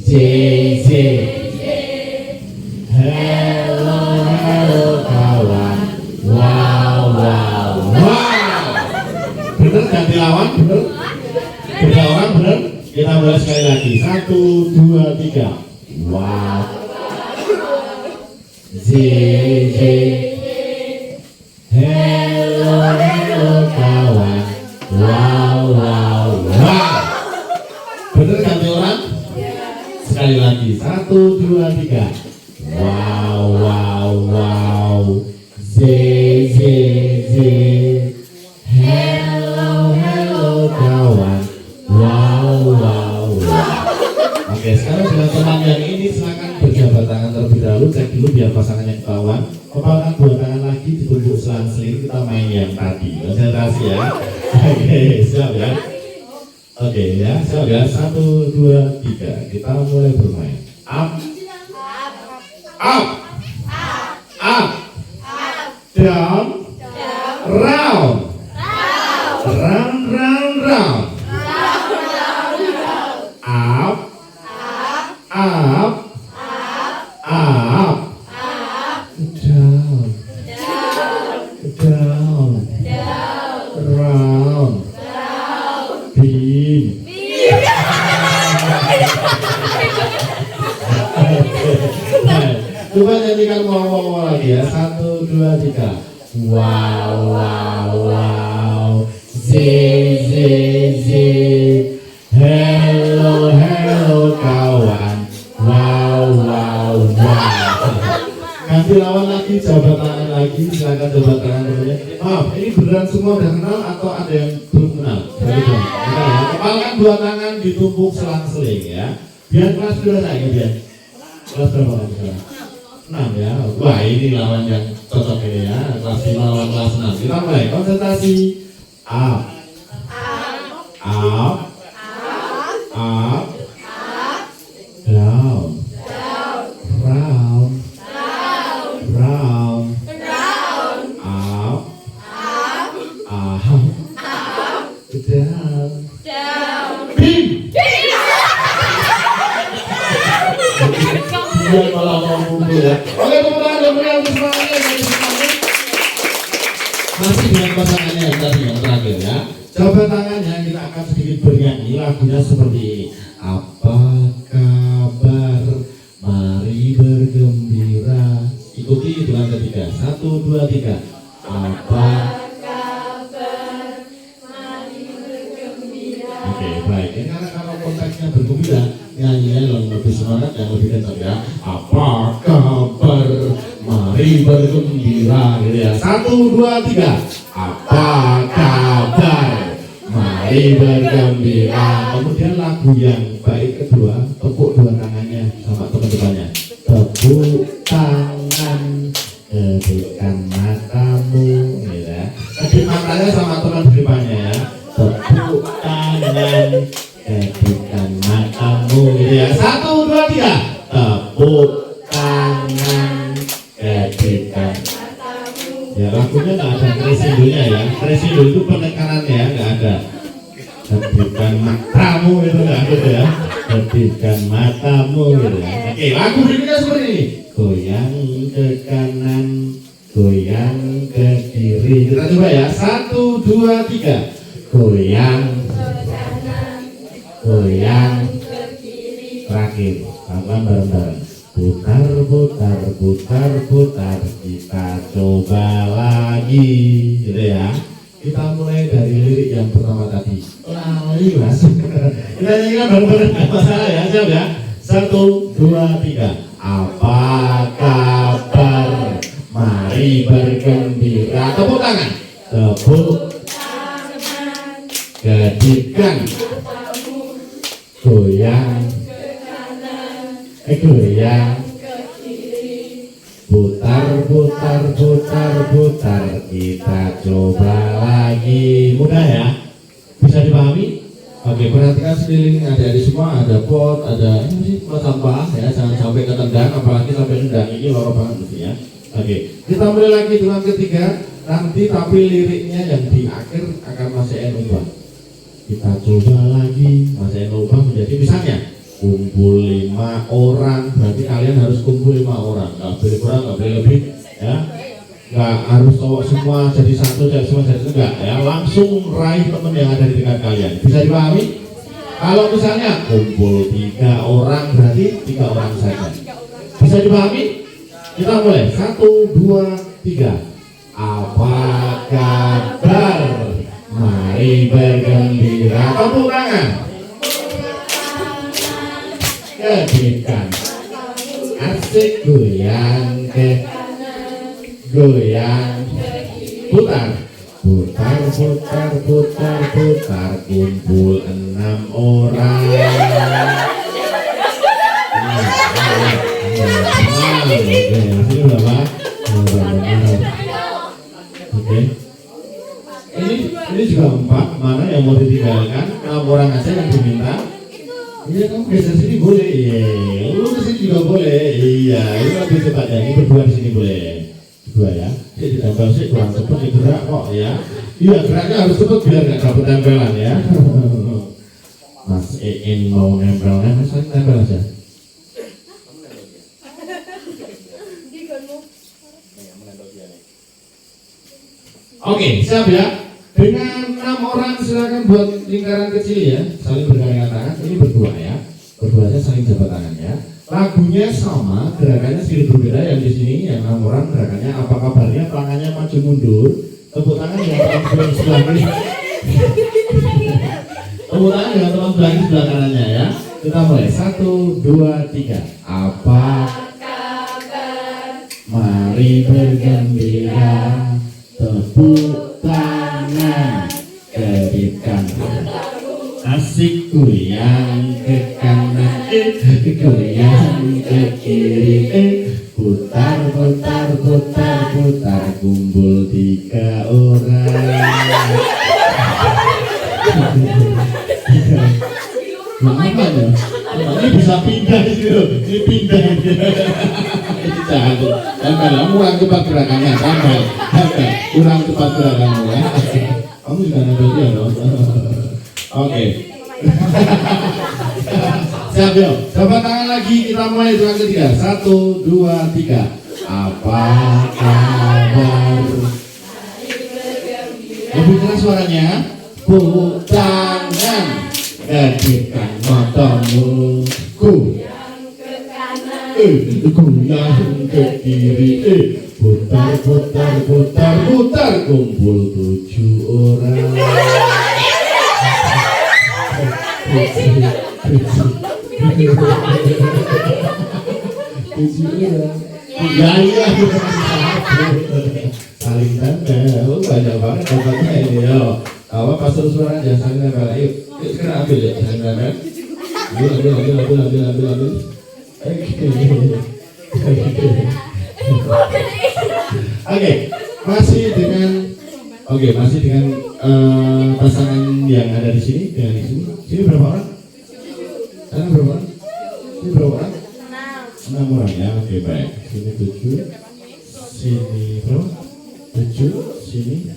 J. Hello kawan. Wow. Bener ganti lawan, bener. Beda orang, bener. Kita mulai sekali lagi. 1, 2, 3. Wow. J. Hello kawan. Wow. Bener ganti orang? Sekali lagi. 1, 2, 3. Wow. Z. Hello kawan. Wow. Oke, sekarang dengan teman yang ini silakan berjabat tangan terlebih dahulu. Cek dulu biar pasangannya ketahuan. Kepalkan 2 tangan lagi ditunjuk selang-seling. Kita main yang tadi. Konsentrasi ya. Oke, siap ya. Oke ya, siap ya. 1, 2, 3. Kita mulai bermain. Up. Down. Round. Up. Down. Round. Beam. Coba nyanyikan wow lagi ya. 1, 2, 3. Wow. Z. Hello kawan. Wow. Ganti lawan lagi, jabat tangan lagi. Silakan jabat tangan temannya. Maaf, ini beneran semua udah kenal atau ada yang belum kenal? Ya. Kepalkan 2 tangan ditumpuk selang-seling ya. Biar kelas berapa ya biar? Kelas berapa kan sekarang? 6 ya. Wah, ini lawan yang cocok ini ya. Kelas 5 lawan kelas 6. Kita mulai konsentrasi. Up. Down. Round. Down. Beam. Dia malah mau mundur ya. Oke, kemudian untuk semangatnya. Masih dengan pasangannya yang tadi yang terakhir ya. Jabat tangannya kita akan sedikit bernyanyi. Lagunya seperti ini. Apa kabar? Mari bergembira. Ikuti hitungan ketiga. 1, 2, 3. Apa kabar? Mari bergembira. Oke, baik. Ini karena kalau konteksnya bergembira, nyanyinya yang lebih semangat, yang lebih kencang ya. Apa kabar? Mari mari bergembira gitu ya. 1, 2, 3. Apa kabar? Mari bergembira. Kemudian lagu yang baik kedua, tepuk dua tangannya sama teman-temannya. Tepuk tangan, kedipkan matamu, gitu ya. Kedip matanya sama teman depannya ya. Tepuk tangan, kedipkan matamu, gitu ya. 1, 2, 3. Tepuk tangan, kedipkan. Ya lagunya nggak ada kresindonya ya. Kresindo itu penekanannya nggak ada. Kedipkan matamu itu nggak ada ya. Kedipkan matamu gitu ya. Oke, lagu berikutnya seperti ini. Goyang ke kanan, goyang ke kiri. Kita coba ya. 1, 2, 3. Goyang ke kanan, goyang ke kiri. Terakhir, sama bareng-bareng. Putar, putar, putar, putar. Kita coba lagi, gitu ya. Kita mulai dari lirik yang pertama tadi. Lali mas. Kita nyanyikan bareng-bareng, nggak masalah ya, siap ya. 1, 2, 3. Apa kabar? Mari bergembira. Tepuk tangan. Tepuk tangan. Kedipkan. Goyang. Goyang. Putar, putar, putar, putar. Kita coba lagi. Mudah ya? Bisa dipahami? Oke, perhatikan sekeliling adik-adik semua. Ada pot, ada ini sih sampah ya. Jangan sampai ketendang, apalagi sampai nendang, ini loro banget mesti ya. Oke, kita mulai lagi dengan ketiga. Nanti tapi liriknya yang di akhir akan masih ubah. Kita coba lagi, masih ubah menjadi misalnya kumpul 5 orang, berarti kalian harus kumpul 5 orang, nggak boleh kurang, nggak boleh lebih ya. Nggak harus cowok semua jadi satu, cewek semua jadi enggak ya. Langsung raih teman yang ada di dekat kalian. Bisa dipahami? Kalau misalnya kumpul 3 orang, berarti 3 orang saja. Bisa dipahami? Kita mulai. 1, 2, 3. Apa kabar? Mari bergembira. Tepuk tangan. Kedipkan. Asik goyang ke goyang. Putar. Putar, putar, putar, putar. Kumpul 6 orang. Ini berapa? Oke. Ini juga 4. Mana yang mau ditinggalkan? 6 orang aja yang diminta. Iya, kamu geser sini boleh. Iya, lu kesini juga boleh. Iya, ini lebih cepat ya. Ini berdua di sini boleh. Berdua ya. Jadi ditempel sih kurang cepat gerak kok ya. Iya, geraknya harus cepat biar nggak dapat tempelan ya. Mas Iin mau nempelnya, Mas tempel aja. Oke, siap ya. Dengan 6 orang silakan buat lingkaran kecil ya, saling bergandengan tangan. Ini berdua ya, berduanya saling jabat tangan ya. Lagunya sama, gerakannya sedikit berbeda. Yang di sini yang 6 orang gerakannya apa kabarnya, tangannya maju mundur, tepuk tangan dengan teman sebelah kiri. Tepuk tangan dengan teman sebelah kiri sebelah kanannya ya. Kita mulai 1, 2, 3. Apa kabar? Mari bergembira. Tepuk tangan, kedipkan. Asik goyang ke kanan, goyang ke kiri. Putar, putar, putar, putar. Kumpul 3 orang. Kenapa ya? Ini bisa pindah gitu. Ini pindah gitu. Jangan, tambah kurang cepat gerakannya, tambah, kurang cepat gerakannya ya. Kamu juga nambah dia dong. Oke. Siap yuk, coba tangan lagi, kita mulai dengan ketiga. 1, 2, 3. Apa kabar? Lebih keras suaranya. Tepuk tangan, kedipkan matamu. Goyang ke kiri, putar, putar, putar, putar. Kumpul 7 orang. Ya iya. banyak banget dapatnya ini ya. Apa pas suara jasanya kalau yuk sekarang ambil ya jangan ambil. Oke, masih dengan pasangan yang ada di sini dengan di sini. Sini berapa orang? Sana berapa orang? Sini berapa orang? 6 orang ya. Oke baik. Sini 7, sini berapa? 7, sini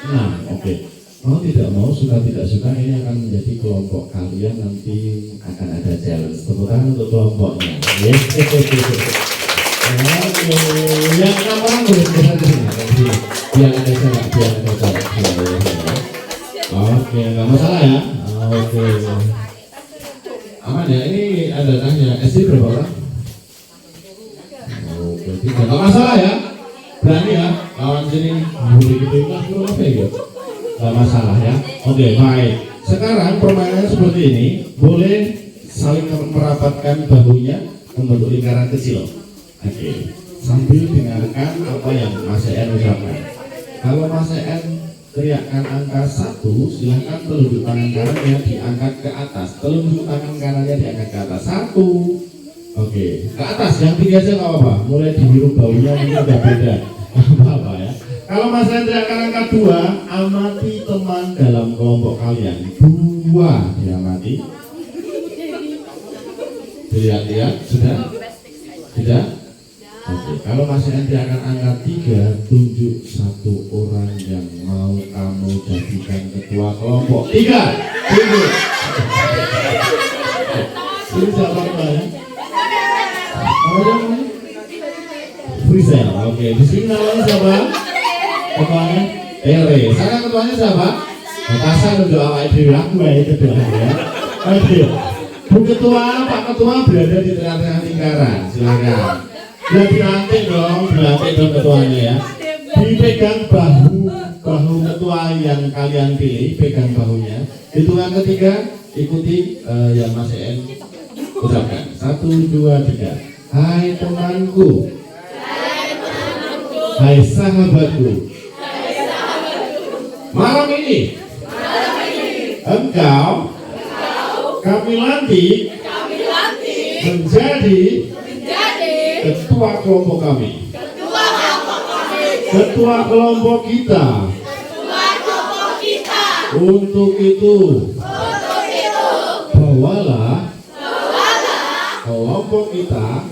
6. Oke. Mau tidak mau, suka tidak suka ini akan menjadi kelompok kalian, nanti akan ada challenge. Tepuk tangan untuk kelompoknya. Yes. Oke, yang 6 orang boleh berada di sini. Biar ada jarak. Oke, nggak masalah ya. Oke. Aman ya. Ini ada tanya. SD berapa orang? Oke, 3. Nggak masalah ya. Berani ya. Lawan sini. Boleh gitu lah. Apa ya? Gak masalah ya. Oke, baik. Sekarang permainannya seperti ini. Boleh saling merapatkan bahunya membentuk lingkaran kecil. Oke. Sambil dengarkan apa yang Mas En ucapkan. Kalau Mas En teriakkan angka 1, silahkan telunjuk tangan kanannya diangkat ke atas. Telunjuk tangan kanannya diangkat ke atas. 1. Oke. Ke atas. Yang 3 aja nggak apa-apa. Mulai dihirup baunya ini udah beda. Apa-apa ya. Kalau Mas Hendra akan angka 2, amati teman dalam kelompok kalian. 2 diamati. Dilihat-lihat, sudah? Sudah? Oke, kalau Mas Hendra akan angka 3, tunjuk 1 orang yang mau kamu jadikan ketua kelompok. 3, tunjuk. Ini siapa namanya? Apa namanya? Frisel. Oke, di sini namanya siapa? Ketuanya Ere. Sekarang ketuanya siapa? Natasha nunjuk awak dhewe aku wae ketua ya. Oke. Bu Ketua, Pak Ketua berada di tengah-tengah lingkaran. Silakan. Ya dilantik dong ketuanya ya. Dipegang bahu ketua yang kalian pilih, pegang bahunya. Hitungan ketiga, ikuti yang Mas En ucapkan. 1, 2, 3. Hai temanku. Hai sahabatku. Malam ini engkau kami lantik menjadi ketua kelompok kami. Ketua kelompok kita. Untuk itu bawalah kelompok kita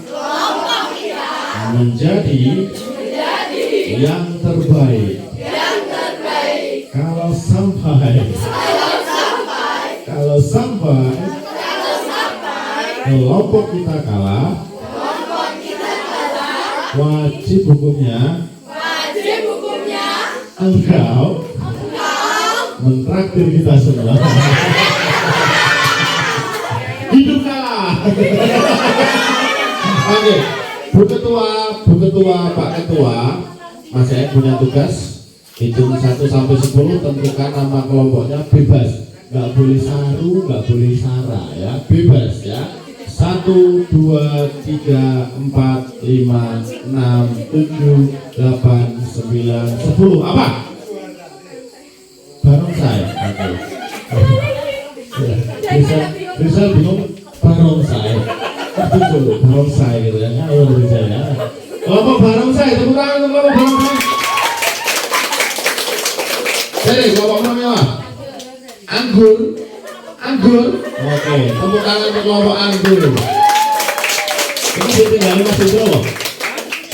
menjadi yang terbaik. Kalau sampai kelompok kita kalah, wajib hukumnya engkau mentraktir kita semua. Hidup kalah. Oke, Bu Ketua, Pak Ketua, Mas En punya tugas. Hitung 1 sampai 10, tentukan nama kelompoknya bebas. Nggak boleh saru, nggak boleh sara ya, bebas ya. 1, 2, 3, 4, 5, 6, 7, 8, 9, 10. Apa? Barongsai. Bisa bingung barongsai. Barongsai gitu ya. Ngawur bisa ya. Kelompok barongsai, tepuk tangan untuk kelompok barongsai. Jadi kelompok namanya apa? Anggur. Oke, tepuk tangan untuk kelompok anggur. Ini ditinggali Mas Indro loh.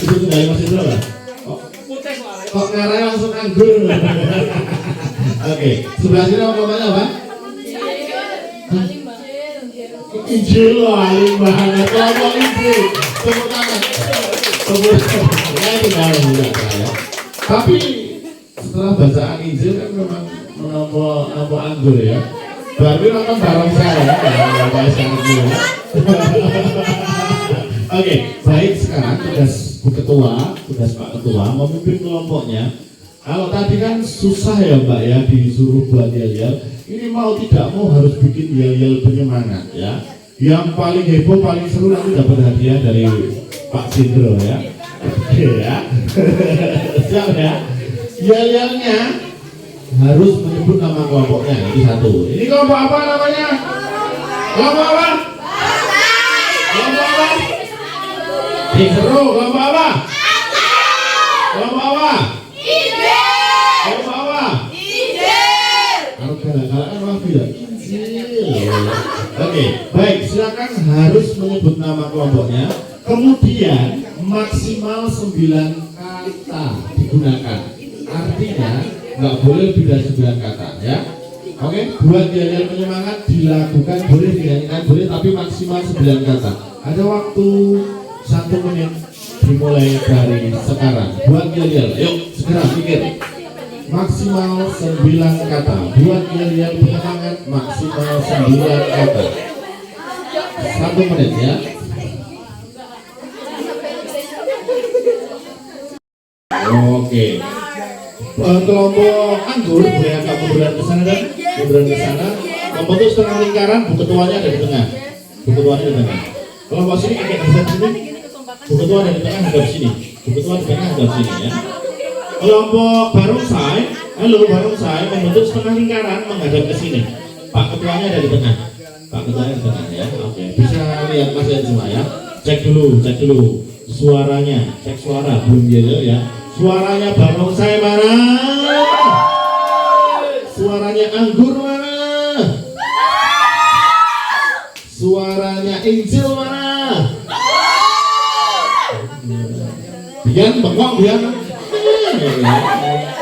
Ditinggali Mas Indro lah. Kok ngaranya langsung anggur. Oke, sebelah sini kelompoknya apa? Injil loh, alim banget. Kelompok Injil. Tepuk tangan. Ya tinggal ya. Tapi setelah bacaan Injil kan memang menambah anggur ya. Berarti nonton bareng saya ya. Oke, baik, sekarang tugas Bu Ketua, tugas Pak Ketua memimpin kelompoknya. Kalau tadi kan susah ya Mbak ya, disuruh buat yel-yel. Ini mau tidak mau harus bikin yel-yel penyemangat ya. Yang paling heboh, paling seru nanti dapat hadiah dari Pak Sindro ya. Oke ya. Siap ya. Yel-yelnya harus menyebut nama kelompoknya. Itu satu. Ini kelompok apa namanya? Kelompok apa? Kelompok apa? Seru. Kelompok apa? Kelompok apa? Kelompok apa? Kalau galak-galak kan maaf ya. Oke, baik. Silakan harus menyebut nama kelompoknya. Kemudian maksimal 9 kata digunakan. Artinya nggak boleh lebih dari 9 kata ya. Oke, buat yel-yel penyemangat dilakukan, boleh dinyanyikan, boleh, tapi maksimal 9 kata. Ada waktu 1 menit dimulai dari sekarang. Buat yel-yel, yuk segera pikir. Maksimal 9 kata. Buat yel-yel penyemangat maksimal 9 kata. 1 menit ya. Oke. Kelompok anggur boleh agak munduran ke sana dan munduran ke sana. Membentuk setengah lingkaran, buku ketuanya ada di tengah. Buku ketuanya di tengah. Kelompok sini agak hadap sini. Buku ketua ada di tengah, hadap sini. Buku ketua di tengah, hadap sini ya. Kelompok barongsai, halo barongsai, membentuk setengah lingkaran menghadap ke sini. Pak ketuanya ada di tengah. Pak ketuanya di tengah ya. Oke. Bisa lihat Mas Yan semua ya. Cek dulu suaranya. Cek suara belum dia ya. Suaranya barongsai mana? Suaranya anggur mana? Suaranya Injil mana? Bian bengkok Bian.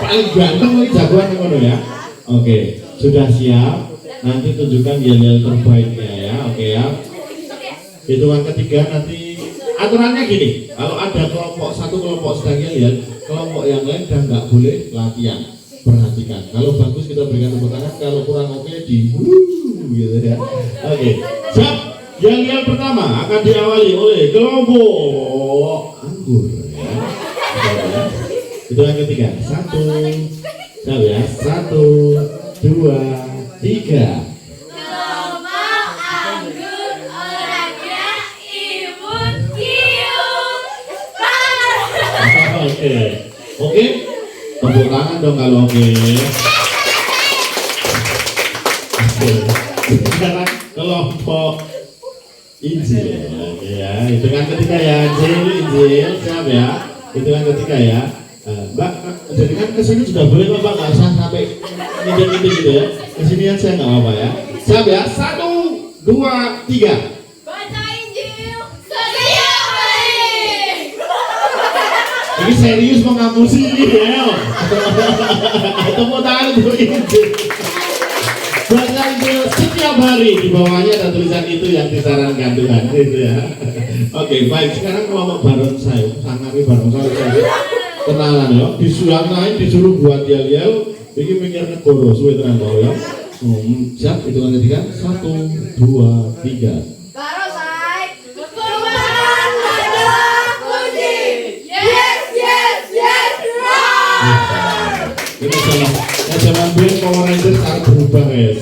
Paling ganteng nih jagoan ngono ya. Oke, sudah siap. Nanti tunjukkan yel-yel terbaiknya ya. Oke ya. Hitungan ketiga nanti aturannya gini, kalau ada satu kelompok sedang yel, kelompok yang lain dan nggak boleh latihan. Perhatikan, kalau bagus kita berikan tepuk tangan, kalau kurang oke di gitu ya. Oke, siap. Yel pertama akan diawali oleh kelompok anggur ya. Itu yang ketiga, 1, siap ya, 1, 2, 3. Oke, tepuk tangan dong kalau oke. Sekarang kelompok Injil ya, hitungan ketiga ya, Injil, siap ya, hitungan ketiga ya. Mbak, jadi kan kesini sudah boleh Mbak, nggak usah sampai ngintip gitu ya. Kesini aja nggak apa-apa ya. Siap ya, 1, 2, 3. Ini serius mau ngapusi ini ya. Tepuk tangan untuk Injil. Baca Injil setiap hari, di bawahnya ada tulisan itu yang disarankan Tuhan gitu ya. Oke, baik, sekarang kelompok barongsai, sangari barongsai kenalan ya. Disuruh lain disuruh buat yel-yel, ini mikir negoro suwe tenan kok ya. Siap, hitungan ketiga, 1, 2, 3. Ini zaman band Power Rangers sekarang berubah ya.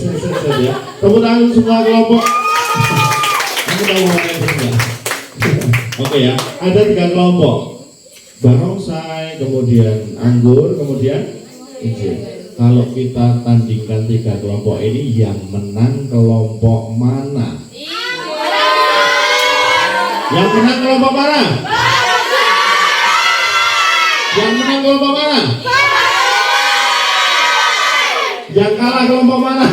Ya. Tepuk tangan semua kelompok. Kamu tahu Power Rangers nggak? Oke ya, ada 3 kelompok. Barongsai, kemudian anggur, kemudian Injil. Kalau kita tandingkan 3 kelompok ini, yang menang kelompok mana? Yang menang kelompok mana? Yang menang kelompok mana? Yang kalah kelompok mana?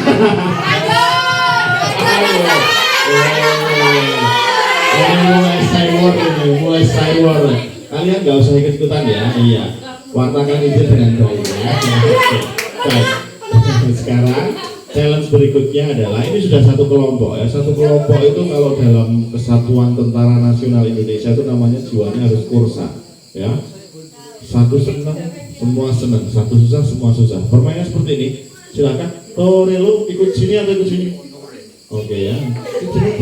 Mulai cywar. Kalian nggak usah ikut-ikutan ya. Iya. Wartakan Injil dengan baik ya. Baik. Sekarang challenge berikutnya adalah, ini sudah satu kelompok ya. Satu kelompok itu kalau dalam Kesatuan Tentara Nasional Indonesia itu namanya jiwanya harus kursa ya. Satu senang, semua senang. Satu susah, semua susah. Permainnya seperti ini. Silakan, Torelo ikut sini atau ikut sini? Oke ya.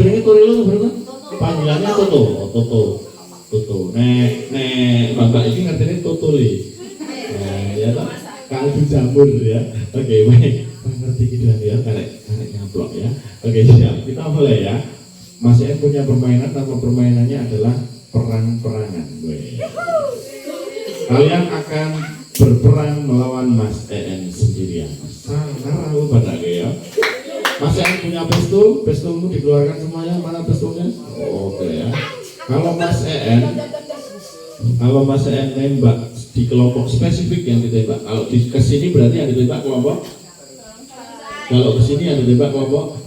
Jenis Torelo berapa? Panggilannya Toto. Toto. Nek bapak ini ngerti Toto li. Ya tak? Kaldu jamur ya. Oke, baik. Ngerti gitu ya. Karek nyablok ya. Oke, siap. Kita mulai ya. Mas En punya permainan, nama permainannya adalah perang-perangan. Kalian akan berperang melawan Mas EN sendirian. Sangat aku pada ya. Mas EN punya pistol, pistolmu dikeluarkan semuanya. Mana pistolnya? Oke ya. Kalau Mas EN nembak di kelompok spesifik yang ditembak. Kalau di kesini berarti yang ditembak kelompok. Kalau kesini yang ditembak kelompok.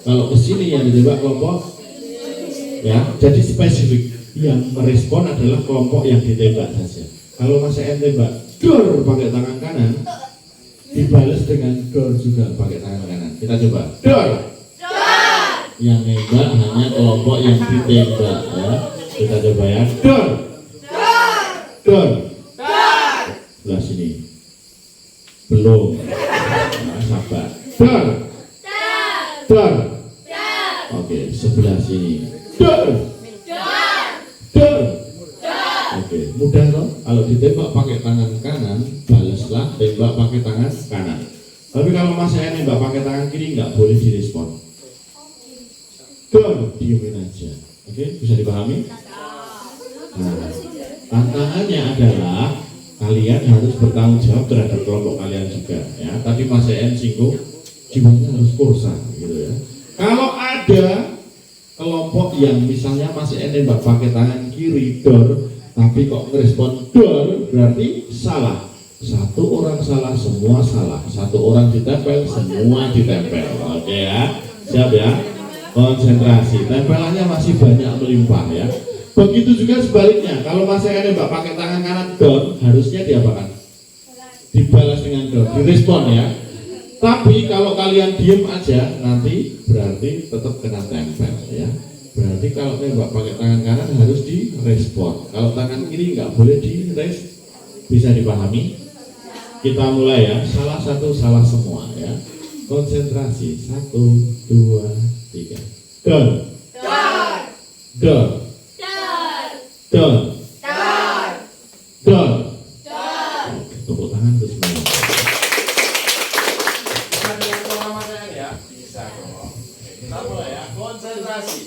Kalau kesini yang ditembak kelompok. Ya, jadi spesifik. Yang merespon adalah kelompok yang ditembak saja. Kalau Mas EN tembak dor pakai tangan kanan, dibalas dengan dor juga pakai tangan kanan. Kita coba dor. Yang nembak hanya kelompok yang ditembak ya. Kita coba ya dor. Dor. Sebelah sini. Belum. Nah, sabar. Dor. Dor. Oke, sebelah sini. Dor. Dor. Oke, mudah toh? Kalau ditembak pakai tangan kanan, balaslah tembak pakai tangan kanan. Tapi kalau Mas saya nembak pakai tangan kiri nggak boleh direspon. Dor, diemin aja. Oke, bisa dipahami? Nah, tantangannya adalah kalian harus bertanggung jawab terhadap kelompok kalian juga. Ya, tadi Mas EN singgung jiwanya harus korsa, gitu ya. Kalau ada kelompok yang misalnya Mas EN nembak pakai tangan kiri dor, tapi kok merespon dor, berarti salah. Satu orang salah, semua salah. Satu orang ditempel, semua ditempel. Oke ya, siap ya. Konsentrasi, tempelannya masih banyak melimpah ya. Begitu juga sebaliknya, kalau Mas EN nembak pakai tangan kanan dor, harusnya diapakan? Dibalas dengan dor, direspon ya. Tapi kalau kalian diem aja, nanti berarti tetap kena tempel ya. Berarti kalau nembak pakai tangan kanan harus direspon. Kalau tangan kiri nggak boleh direspon. Bisa dipahami? Kita mulai ya. Salah satu, salah semua ya. Konsentrasi. 1, 2, 3. Dor. Dor. Dor. Dor. Tepuk tangan untuk semuanya. Kita mulai ya, konsentrasi.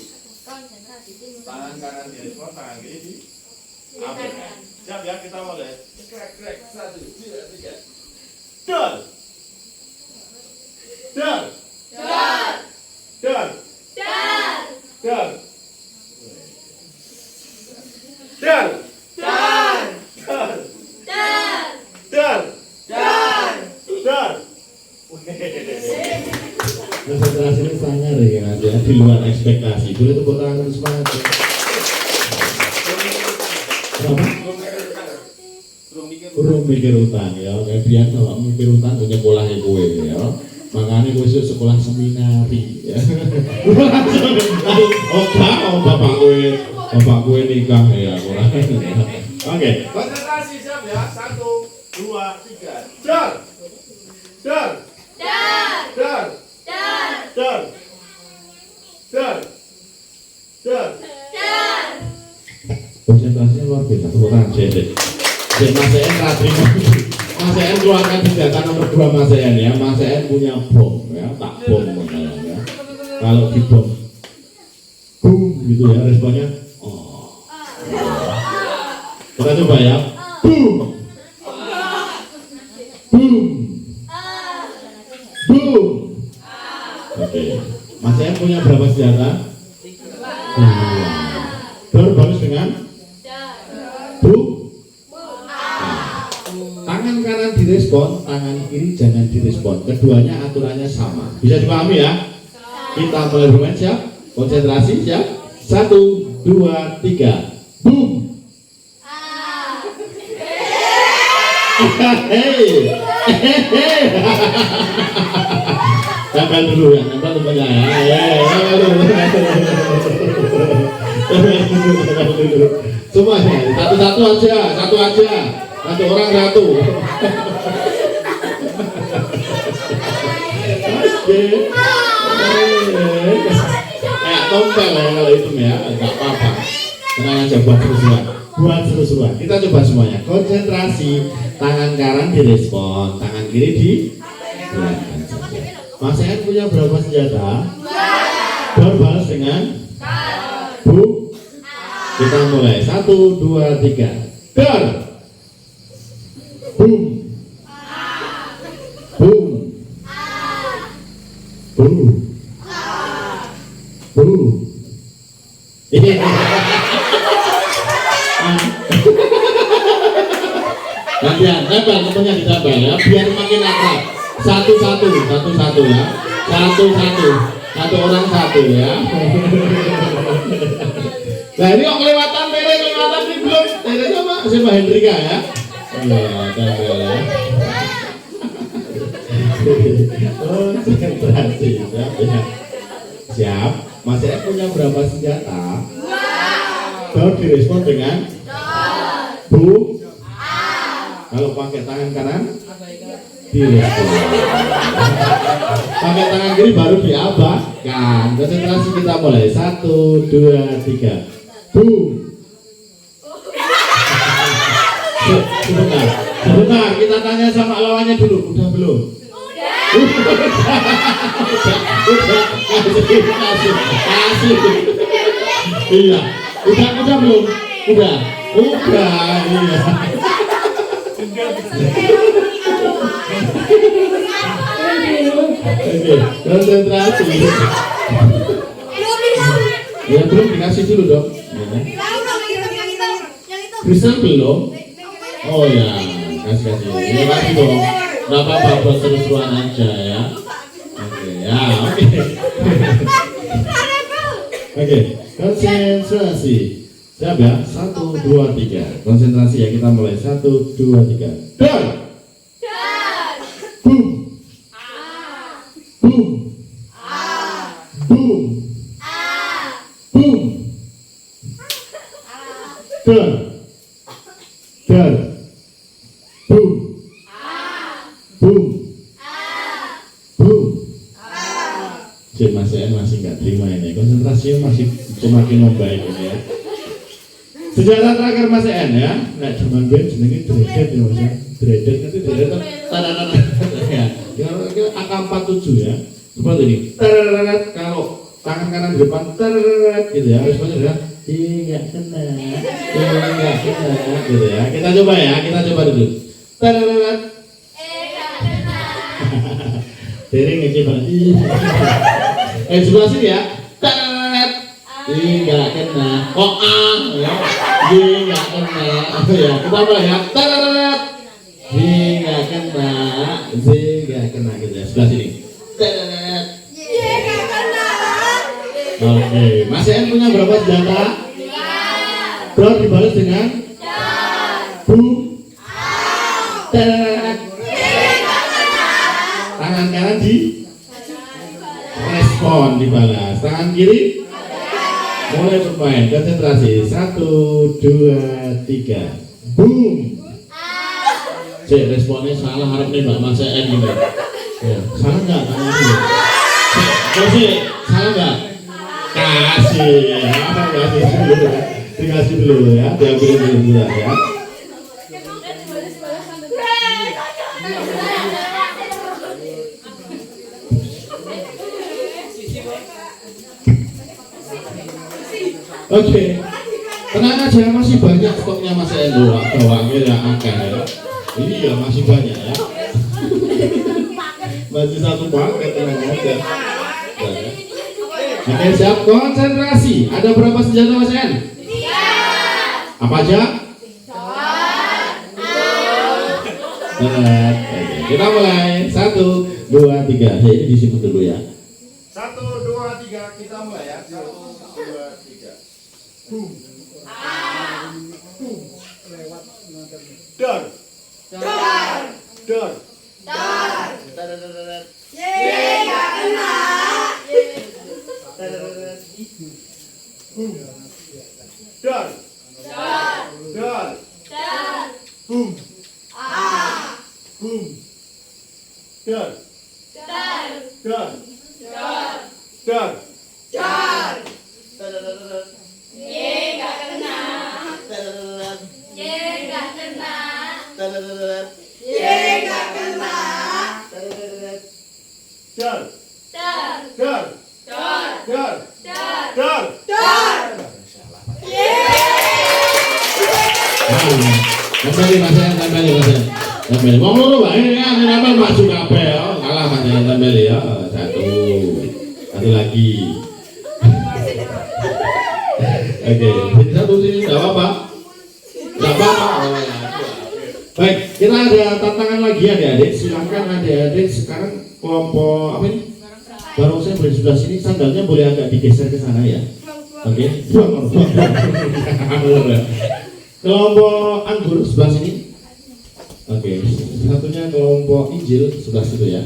Tangan kanan direspon, tangan kiri di abaikan. Siap ya, kita mulai. Krek, 1, 2, 3. Dor. Dor. Dor. Dor. Dor. Dor. Konsentrasi ini sangat ya, di luar ekspektasi. Boleh tepuk tangan semangat. Kenapa? Urung mikir utang ya, kayak biasa kalau mikir utang punya pola kowe ya. Makanya kowe sekolah seminari ya. Bapak kowe nikah ya. Oke, konsentrasi siap ya. 1, 2, 3. Dor. Dor. Dor. Dor. Dor. Dor. Konsentrasinya luar biasa. Tepuk tangan saya. Mas EN terima. Mas EN keluarkan senjata nomor 2 Mas EN ya. Mas EN punya bom ya, tak bom ya. Kalau di bom, boom gitu ya responnya. Oh. Kita coba ya. Boom. Boom. Boom. Oke. Mas EN punya berapa senjata? 2. Dor balas dengan boom. Tangan kanan direspon, tangan kiri jangan direspon. Keduanya aturannya sama. Bisa dipahami ya? Kita mulai bermain siap? Konsentrasi siap? 1, 2, 3. Boom. Hei. Tempel dulu ya, tempel rupanya ya. Semuanya, satu-satu aja, satu aja. Satu orang satu. Oke. Kayak tompel ya kalau itu ya, nggak apa-apa. Tenang aja buat seru-seruan. Kita coba semuanya. Konsentrasi. Tangan kanan direspon, tangan kiri di belakang saja. Mas EN punya berapa senjata? 2. Dor balas dengan bu. Kita mulai. 1, 2, 3. Dor. Boom. Boom. Boom. Boom. Gantian, tempel temennya ditempel ya, biar makin akrab. Satu-satu ya. Satu orang satu ya. Nah ini kok kelewatan Tere, kelewatan ini belum. Tere sama Mbak Hendrika ya. Iya, tempel ya. Oh, konsentrasi siap ya. Siap. Mas F punya berapa senjata? Dor direspon dengan Bu. Kalau pakai tangan kanan direspon. Pakai tangan kiri baru diabahkan. Konsentrasi kita mulai. 1, 2, 3. Boom. Sebentar, kita tanya sama lawannya dulu. Udah belum? Kasih. Iya. Udah belum? Udah. Iya. Oke, konsentrasi. Ya belum dikasih dulu dong. Kristal belum? Oh ya, kasih. Ya kasih dong. Nggak apa-apa buat seru-seruan aja ya. Oke. Oke, konsentrasi. Siap ya? 1, 2, 3. Konsentrasi ya, kita mulai. 1, 2, 3. Dan. Boom. Boom. Boom. Boom. Dan. Boom. Boom. Boom. Masih nggak terima ini. Konsentrasinya masih semakin membaik ini ya. Sejarah terakhir Mas En ya. Nah, cuman gue jenenge dreaded ya Mas ya. Dreaded nanti dreaded ya. Yang angka 47 ya. Seperti ini. Kalau tangan kanan di depan gitu ya. Responnya adalah enggak kena. Gitu ya. Kita coba dulu. Tering ngece banget. Sebelah sini ya. Enggak kena. Ya. Enggak kena. Ya, kita mulai ya. Enggak kena gitu ya. Sebelah sini. Oke, Mas En punya berapa senjata? Bro dibalas dengan boom. Tangan kanan di respon dibalas. Tangan kiri mulai bermain. Konsentrasi. 1, 2, 3. Boom. Cek responnya salah, harap nih Mbak Mas En ini. Ya, salah nggak tangan ini? Cek, salah nggak? Kasih dulu ya. Dikasih dulu ya. Diambil dulu ya. Oke, tenang aja, masih banyak stoknya Mas Endo. Bawangnya ya akan ya. Iya masih banyak ya. Masih satu paket, tenang aja. Oke, siap, konsentrasi. Ada berapa senjata Mas En? Apa aja? Kita mulai. 1, 2, 3. Ini disimpan dulu ya. 1, 2, 3. Kita mulai ya. 1, 2, 3. Boom. Boom. Lewat dor. Nggak kena. Boom. Dor. Boom. Boom. Dor. Kembali Mas En. Tempel. Wong loro wae ya, nempel maju kabeh ya. Kalah panjenengan tempel ya. Satu lagi. Oke, jadi satu sini enggak apa-apa. Enggak apa-apa. Baik, kita ada tantangan lagi adik-adik. Silakan adik-adik sekarang kelompok apa ini? Barongsai boleh sebelah sini, sandalnya boleh agak digeser ke sana ya. Oke, buang. Kelompok anggur sebelah sini. Oke, satunya kelompok Injil sebelah situ ya.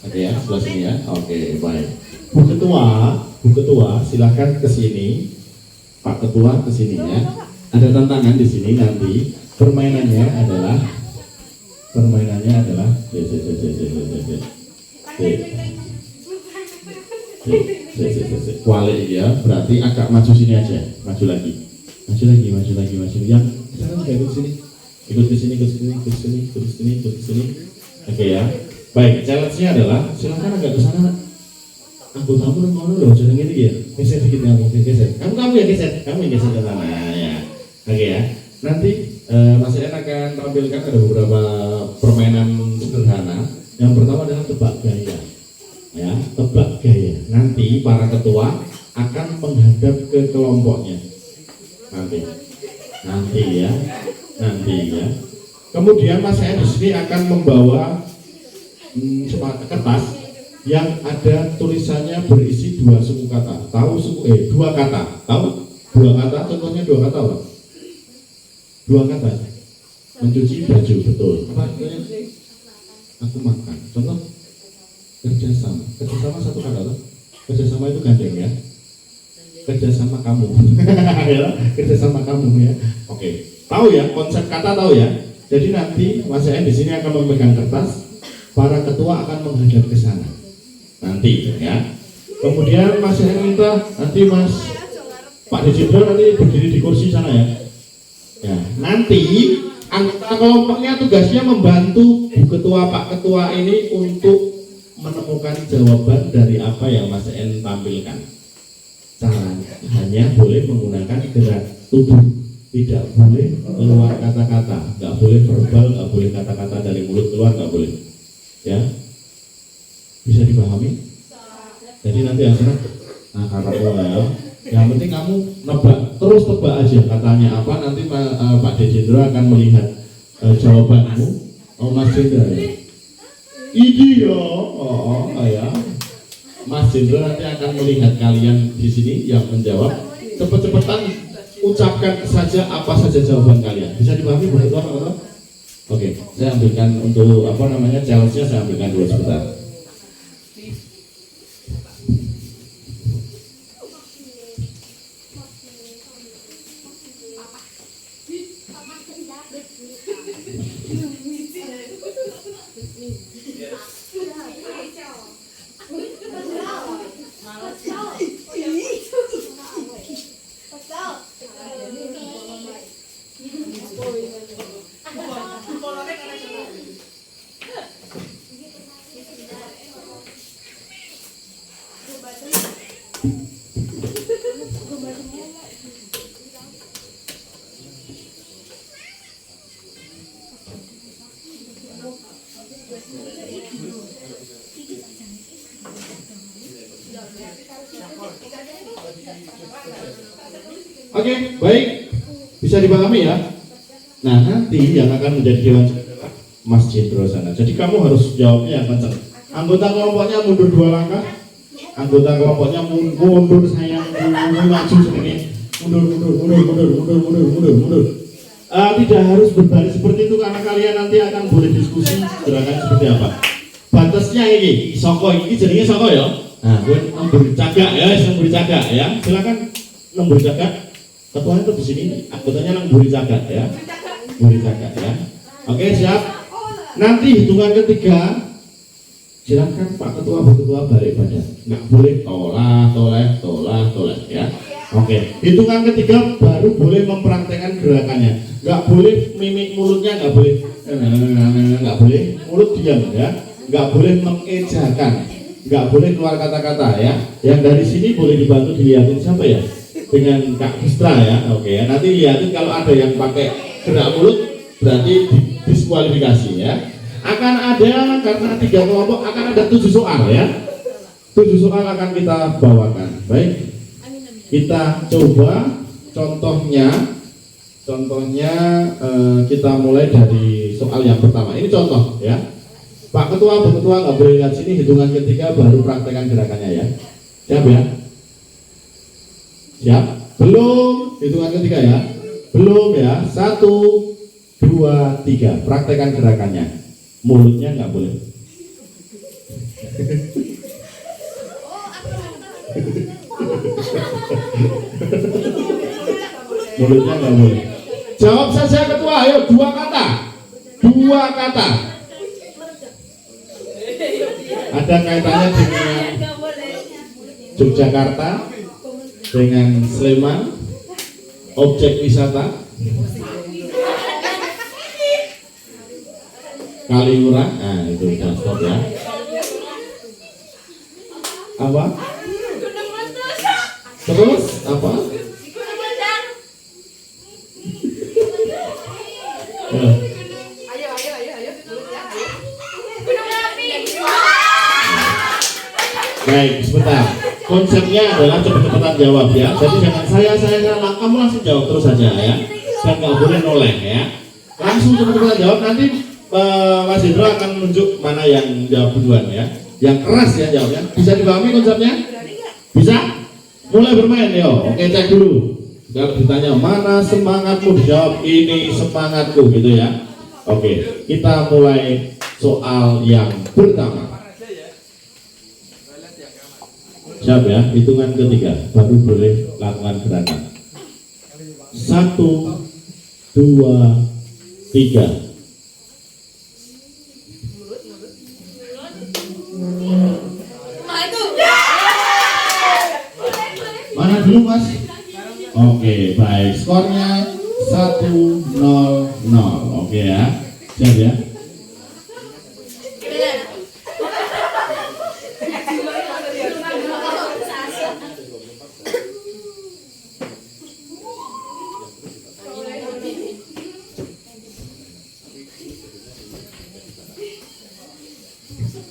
Oke ya, sebelah sini ya. Oke, baik. Bu Ketua, silakan ke sini. Pak Ketua ke sini ya. Ada tantangan di sini nanti. Permainannya adalah kuali ya, berarti agak maju sini aja, maju lagi. Yang sekarang ikut sini. Oke ya. Baik, challenge-nya adalah silakan agak ke sana. Anggotamu nang kono lho, jeneng ini ya. Geser dikit kamu, geser. Kamu yang geser ke sana ya. Oke ya. Nanti Mas Ian akan tampilkan ada beberapa permainan sederhana. Yang pertama adalah tebak gaya. Ya, tebak gaya. Nanti para ketua akan menghadap ke kelompoknya. Nanti ya. Kemudian Mas Ian di sini akan membawa kertas yang ada tulisannya berisi dua suku kata. Dua kata. Tahu? Dua kata, contohnya dua kata apa? Dua kata. Mencuci baju, betul. Apa artinya? Aku makan. Contoh? Kerjasama satu kata loh. Kerjasama itu gandeng ya. Kerjasama kamu. Ya, kerjasama kamu ya. Oke. Tahu ya konsep kata, tahu ya. Jadi nanti Mas Ian di sini akan memegang kertas, para ketua akan menghadap ke sana. Nanti ya. Kemudian Mas Ian minta nanti Pak Dejendro nanti berdiri di kursi sana ya. Ya, nanti anggota kelompoknya tugasnya membantu Bu Ketua, Pak Ketua ini untuk menemukan jawaban dari apa yang Mas Ian tampilkan. Caranya hanya boleh menggunakan gerak tubuh, tidak boleh keluar kata-kata, nggak boleh verbal, nggak boleh kata-kata dari mulut keluar, nggak boleh. Ya, bisa dipahami? Jadi nanti yang sana, kamu ya. Yang penting kamu terus tebak aja katanya apa, nanti Pak Dejendro akan melihat jawabanmu. Mas Jendro ya. Idi ya, ya. Mas Jendro nanti akan melihat kalian di sini yang menjawab. Cepet-cepetan ucapkan saja apa saja jawaban kalian. Bisa dipahami begitu apa? Oke, saya ambilkan untuk challenge-nya saya ambilkan dulu sebentar. Oke, baik, bisa dipahami ya. Nah, nanti yang akan menjadi dewan Mas Jendro sana. Jadi kamu harus jawabnya yang kencang. Anggota kelompoknya mundur 2 langkah. Anggota kelompoknya mundur sayang, maju sedikit. Mundur. Tidak harus berbaris seperti itu karena kalian nanti akan boleh diskusi gerakan seperti apa. Batasnya ini, ini jadinya soko ya. Nah, gue nembur cagak ya, silakan nembur cagak. Ketuanya itu di sini, anggotanya nembur cagak ya. Oke, siap. Nanti hitungan ketiga, silakan Pak Ketua, Bu Ketua balik badan. Nggak boleh toleh ya. Oke, hitungan ketiga baru boleh mempraktekkan gerakannya. Nggak boleh mimik mulutnya, nggak boleh mulut diam ya. Nggak boleh mengejakan, nggak boleh keluar kata-kata ya. Yang dari sini boleh dibantu dilihatin siapa ya? Dengan Kak Kistra ya. Oke ya, nanti lihatin kalau ada yang pakai gerak mulut berarti diskualifikasi ya. Akan ada, karena 3 kelompok akan ada 7 soal ya. 7 soal akan kita bawakan. Baik, kita coba contohnya kita mulai dari soal yang pertama. Ini contoh ya. Pak Ketua, Bu Ketua nggak boleh lihat sini, hitungan ketiga baru praktekkan gerakannya ya. Siap ya? Siap? Belum? Hitungan ketiga ya? Belum ya? 1, 2, 3. Praktekkan gerakannya. Mulutnya nggak boleh. Mulutnya nggak boleh. Jawab saja Ketua, ayo 2 kata. 2 kata. Ada kaitannya dengan Yogyakarta, dengan Sleman, objek wisata, Kaliurang. Nah itu udah stop ya. Apa? Terus apa? Baik, sebentar. Konsepnya adalah cepet-cepetan jawab ya. Jadi jangan saya, kamu langsung jawab terus saja ya. Dan nggak boleh noleh ya. Langsung cepet-cepetan jawab. Nanti Mas Hendro akan menunjuk mana yang jawab duluan ya. Yang keras ya jawabnya. Bisa dipahami konsepnya? Bisa? Mulai bermain yo. Oke, cek dulu. Kalau ditanya mana semangatmu, dijawab ini semangatku gitu ya. Oke, kita mulai soal yang pertama. Siap ya, hitungan ketiga baru boleh lakukan gerakan. 1, 2, 3. Mana dulu Mas? Oke, baik. Skornya 1-0-0. Oke ya, siap ya.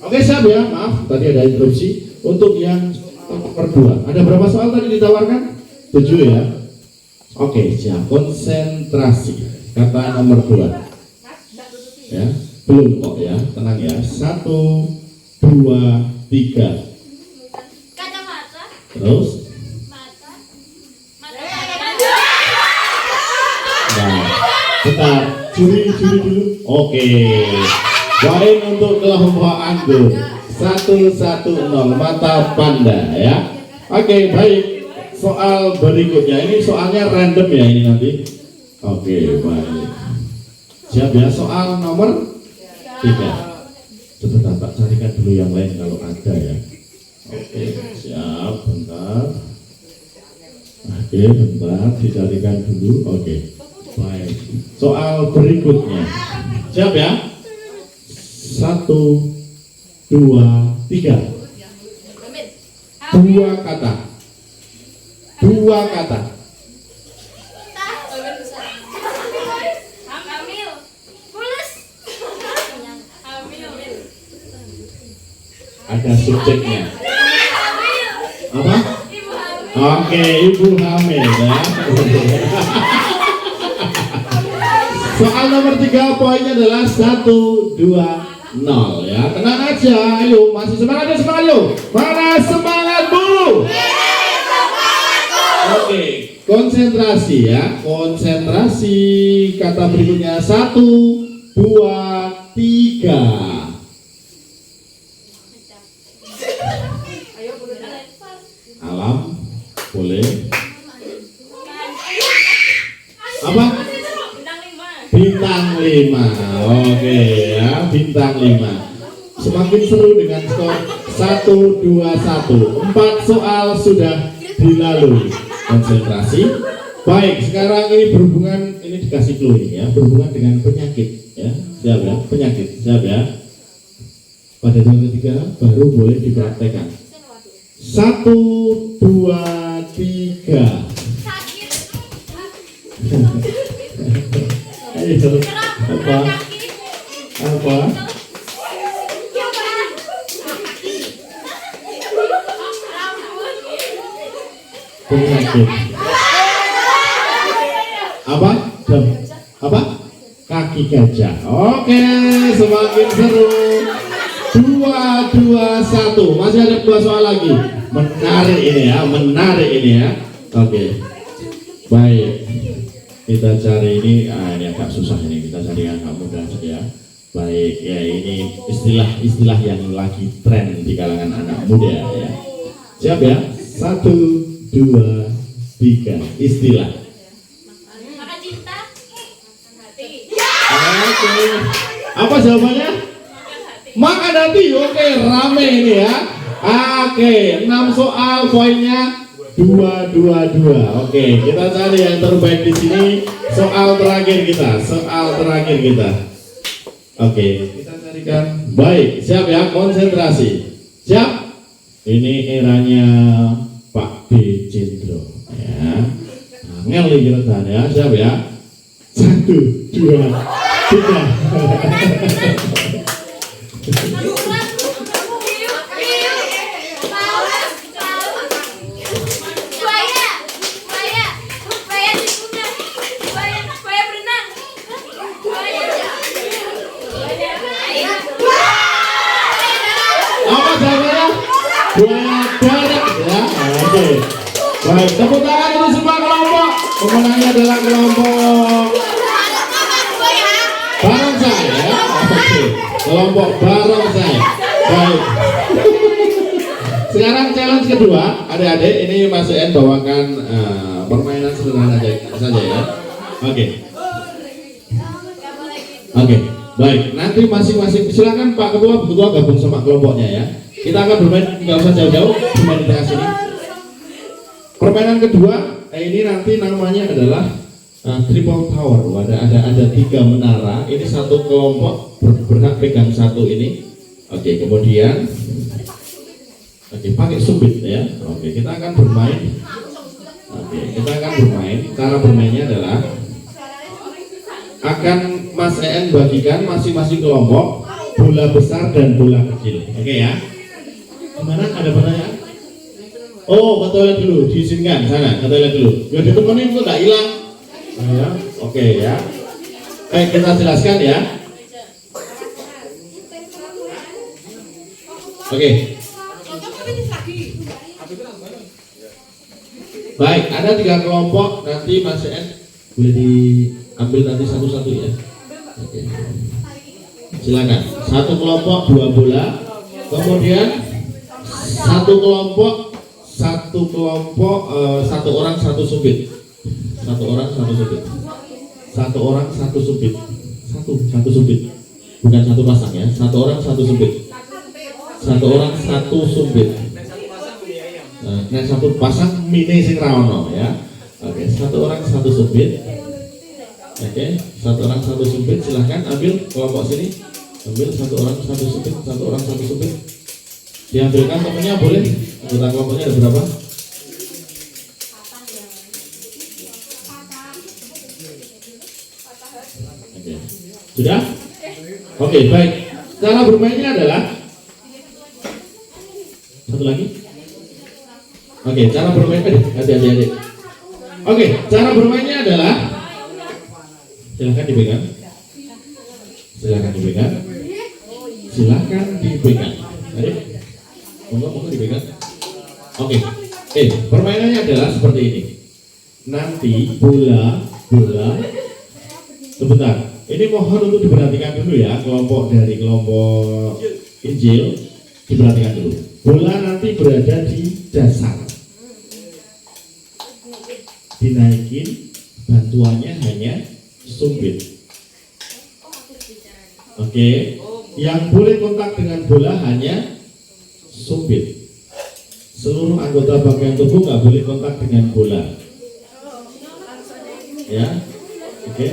Oke, siap ya. Maaf, tadi ada interupsi. Untuk yang nomor 2, ada berapa soal tadi ditawarkan? 7 ya. Oke, siap. Konsentrasi. Kata nomor 2. Ya, belum kok ya. Tenang ya. 1, 2, 3. Kacamata. Terus? Mata. Nah, bentar. Juri dulu. Oke. Poin untuk kelompok anggur. 1-1-0 mata panda ya. Oke, baik. Soal berikutnya ini soalnya random ya ini nanti. Oke, baik. Siap ya, soal nomor 3. Sebentar tak carikan dulu yang lain kalau ada ya. Oke, siap, bentar. Oke, bentar dicarikan dulu. Oke, baik. Soal berikutnya. Siap ya? 1, 2, 3. 2 kata. 2 kata. Hamil. Pulas. Hamil. Ada subjeknya. Hamil. Apa? Ibu hamil. Oke, ibu hamil ya. Soal nomor 3 poinnya adalah 1, 2, 0 ya. Tenang aja, ayo masih semangat ya, semangat yuk. Mana semangatmu? Oke, konsentrasi ya. Konsentrasi. Kata berikutnya 1, 2, 3. Alam, boleh. Apa? Bintang 5. Oke ya, bintang 5. Semakin seru dengan skor 1-2-1. 4 soal sudah dilalui. Konsentrasi. Baik, sekarang ini berhubungan, ini dikasih clue ini ya, berhubungan dengan penyakit ya. Siap ya, penyakit. Siap ya. Pada tahun ketiga baru boleh dipraktekkan. 1, 2, 3. Sakit. Ayo, apa? Apa? Penyakit. Apa? Jam. Apa? Kaki gajah. Oke, semakin seru. 2-2-1. Masih ada 2 soal lagi. Menarik ini ya, menarik ini ya. Oke. Baik. Kita cari ini, ini agak susah ini. Kita cari yang agak mudah saja ya. Baik, ya ini istilah-istilah yang lagi tren di kalangan anak muda ya. Siap ya? 1, 2, 3. Istilah. Makan cinta. Hati. Oke. Apa jawabannya? Makan hati. Oke, rame ini ya. Oke, 6 soal, poinnya 2-2-2. Oke, kita cari yang terbaik di sini. Soal terakhir kita. Oke, kita carikan. Baik, siap ya, konsentrasi. Siap? Ini eranya Pak B. Cendro ya. Angel nih kita ya, siap ya. 1, 2, 3. Apa jawabannya? Buaya darat ya. Oke. Baik, tepuk tangan ini semua kelompok. Pemenangnya adalah kelompok barongsai ya. Oke. Kelompok barongsai. Baik. Sekarang challenge kedua, adik-adik ini Mas En bawakan permainan sederhana saja ya. Oke. Oke. Baik, nanti masing-masing silakan Pak Ketua, Bu Ketua gabung sama kelompoknya ya. Kita akan bermain, nggak usah jauh-jauh, bermain di tengah sini. Permainan kedua, ini nanti namanya adalah triple tower. Ada 3 menara. Ini satu kelompok berhak pegang satu ini. Oke, kemudian, pakai subit ya. Oke, kita akan bermain. Cara bermainnya adalah akan Mas En bagikan masing-masing kelompok bola besar dan bola kecil. Oke ya. Gimana? Ada pertanyaan? Oh, ke toilet dulu, diizinkan sana, ke toilet dulu. Biar ditemenin kok nggak hilang. Ya, oke ya. Kita jelaskan ya. Oke. Baik, ada 3 kelompok. Nanti Mas En boleh diambil nanti satu-satu ya. Oke. Silakan. Satu kelompok 2 bola. Kemudian satu kelompok satu orang satu subit. Satu orang satu subit. Satu subit. Bukan satu pasang ya. Satu orang satu subit. Nah, satu pasang mini sing raono ya. Oke, satu orang satu subit. Oke, satu orang satu subit. Silahkan ambil kelompok sini. Ambil satu orang satu subit. Diambilkan temennya boleh. Anggota kelompoknya ada berapa? Oke. Sudah? Oke, baik. Cara bermainnya adalah satu lagi. Oke, cara bermainnya adik-adik. Oke, cara bermainnya adalah silakan dipegang. Adik, monggo dipegang. Oke. Permainannya adalah seperti ini. Nanti bola sebentar. Ini mohon untuk diperhatikan dulu ya, kelompok Injil diperhatikan dulu. Bola nanti berada di dasar. Dinaikin, bantuannya hanya sumbit. Oke. Yang boleh kontak dengan bola hanya sumbit. Seluruh anggota bagian tubuh nggak boleh kontak dengan bola. Ya, oke.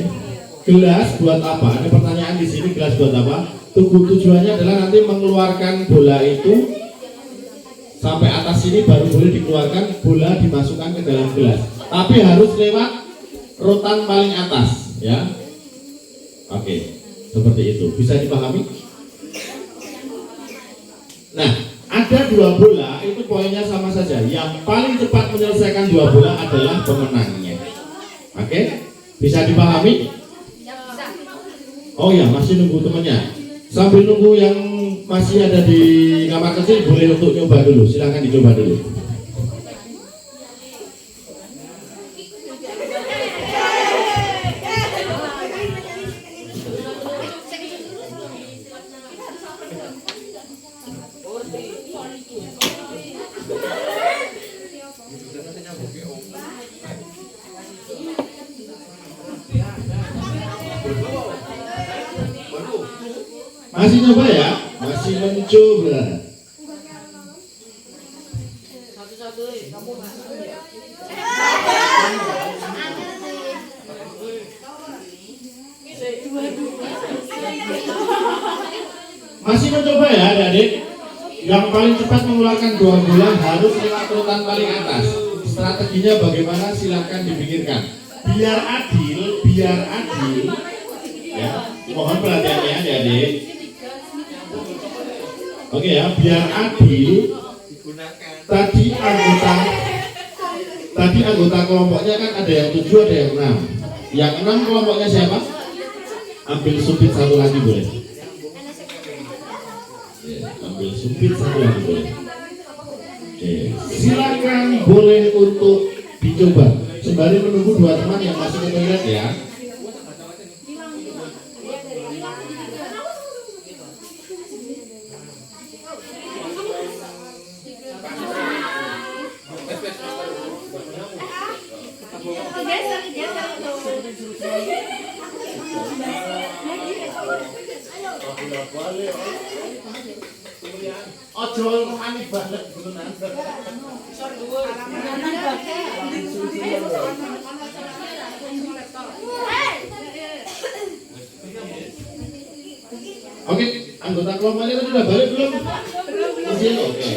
Gelas buat apa? Ada pertanyaan di sini, gelas buat apa? Tujuannya adalah nanti mengeluarkan bola itu sampai atas sini baru boleh dikeluarkan, bola dimasukkan ke dalam gelas. Tapi harus lewat rotan paling atas, ya. Oke. Seperti itu, bisa dipahami? Nah, ada 2 bola, itu poinnya sama saja. Yang paling cepat menyelesaikan 2 bola adalah pemenangnya. Oke? Bisa dipahami? Oh ya, masih nunggu temannya. Sambil nunggu yang masih ada di kamar kecil, boleh untuk nyoba dulu. Silahkan dicoba dulu. Masih nyoba ya? Masih mencoba. Masih mencoba ya adik-adik? Yang paling cepat mengeluarkan 2 bola harus lewat urutan paling atas. Strateginya bagaimana? Silakan dipikirkan. Biar adil. Ya, mohon perhatiannya adik-adik. Oke ya, biar adil. Tadi anggota kelompoknya kan ada yang 7, ada yang 6. Yang 6 kelompoknya siapa? Ambil sumpit 1 lagi boleh. Ambil sumpit 1 lagi boleh. Silakan boleh untuk dicoba. Sembari menunggu 2 teman yang masih ke toilet ya. Ojo aneh banget beneran. Oke, anggota kelompoknya itu sudah balik belum? Belum. Oke.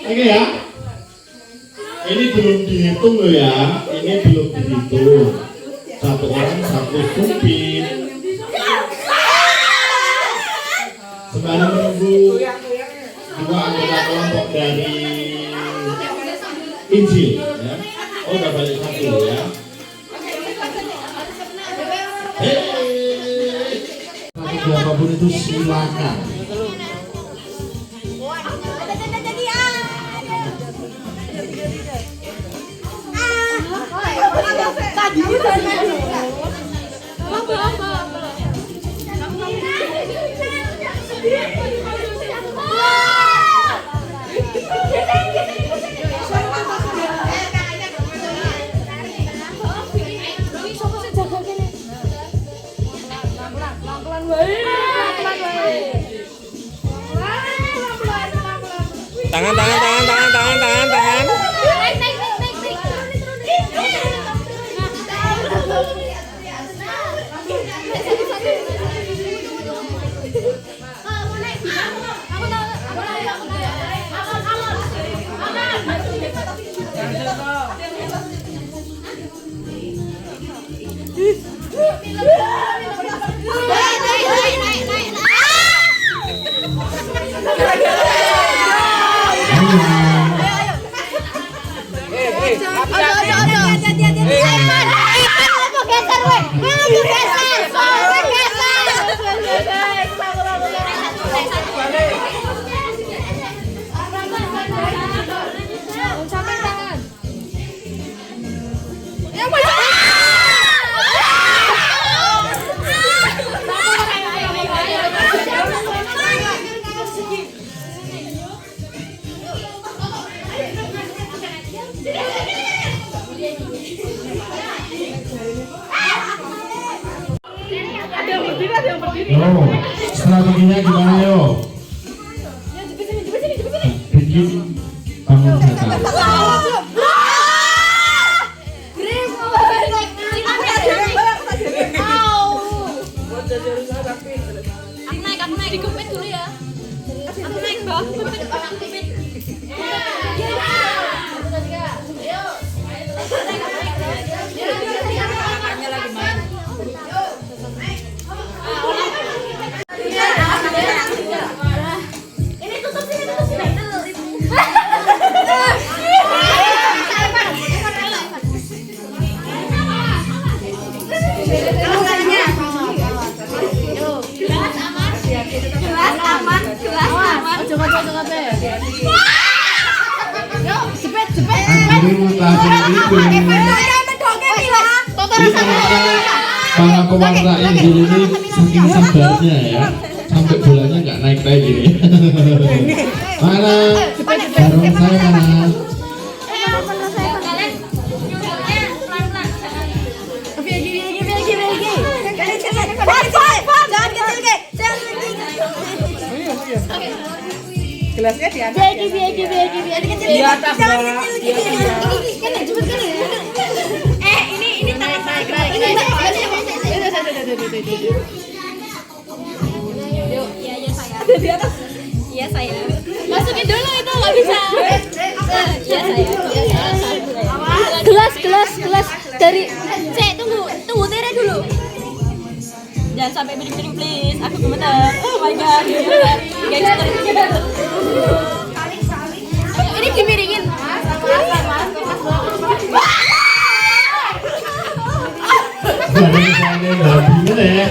Oke ya. Ini belum dihitung loh ya. Ini belum dihitung. 1 orang 1 sumpit. Sembari menunggu 2 anggota kelompok dari Injil ya. Oh udah balik 1 ya. Apapun itu silakan. Tangan. Oh, strateginya gimana yo? Bikin bangun datar. Aku naik. Ini tutup sini, tutup sini. Gelas aman. Yo, cepet, cepet. Akhirnya mutasi itu. Para pewarna Injil ini saking sabarnya ya, sampai bolanya nggak naik kayak gini. Mana? Bareng saya mana? Kalian nyuruhnya pelan-pelan. Gelasnya di atas. Di atas, Mbak. Ini tarik. Iya saya. Masukin dulu itu nggak bisa. Iya saya. Gelas dari. Tunggu Tere dulu. Jangan sampai miring-miring please. Aku gemeter. Oh my god. Gangster. Ini dimiringin. Bareng saya nggak bingung ya.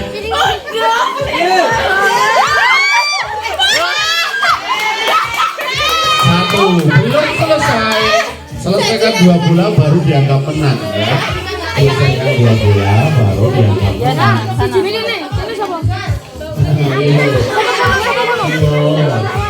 Satu, belum selesai. Selesaikan 2 bola baru dianggap menang ya. Selesaikan 2 bola baru dianggap menang. Ini siapa? Ayo.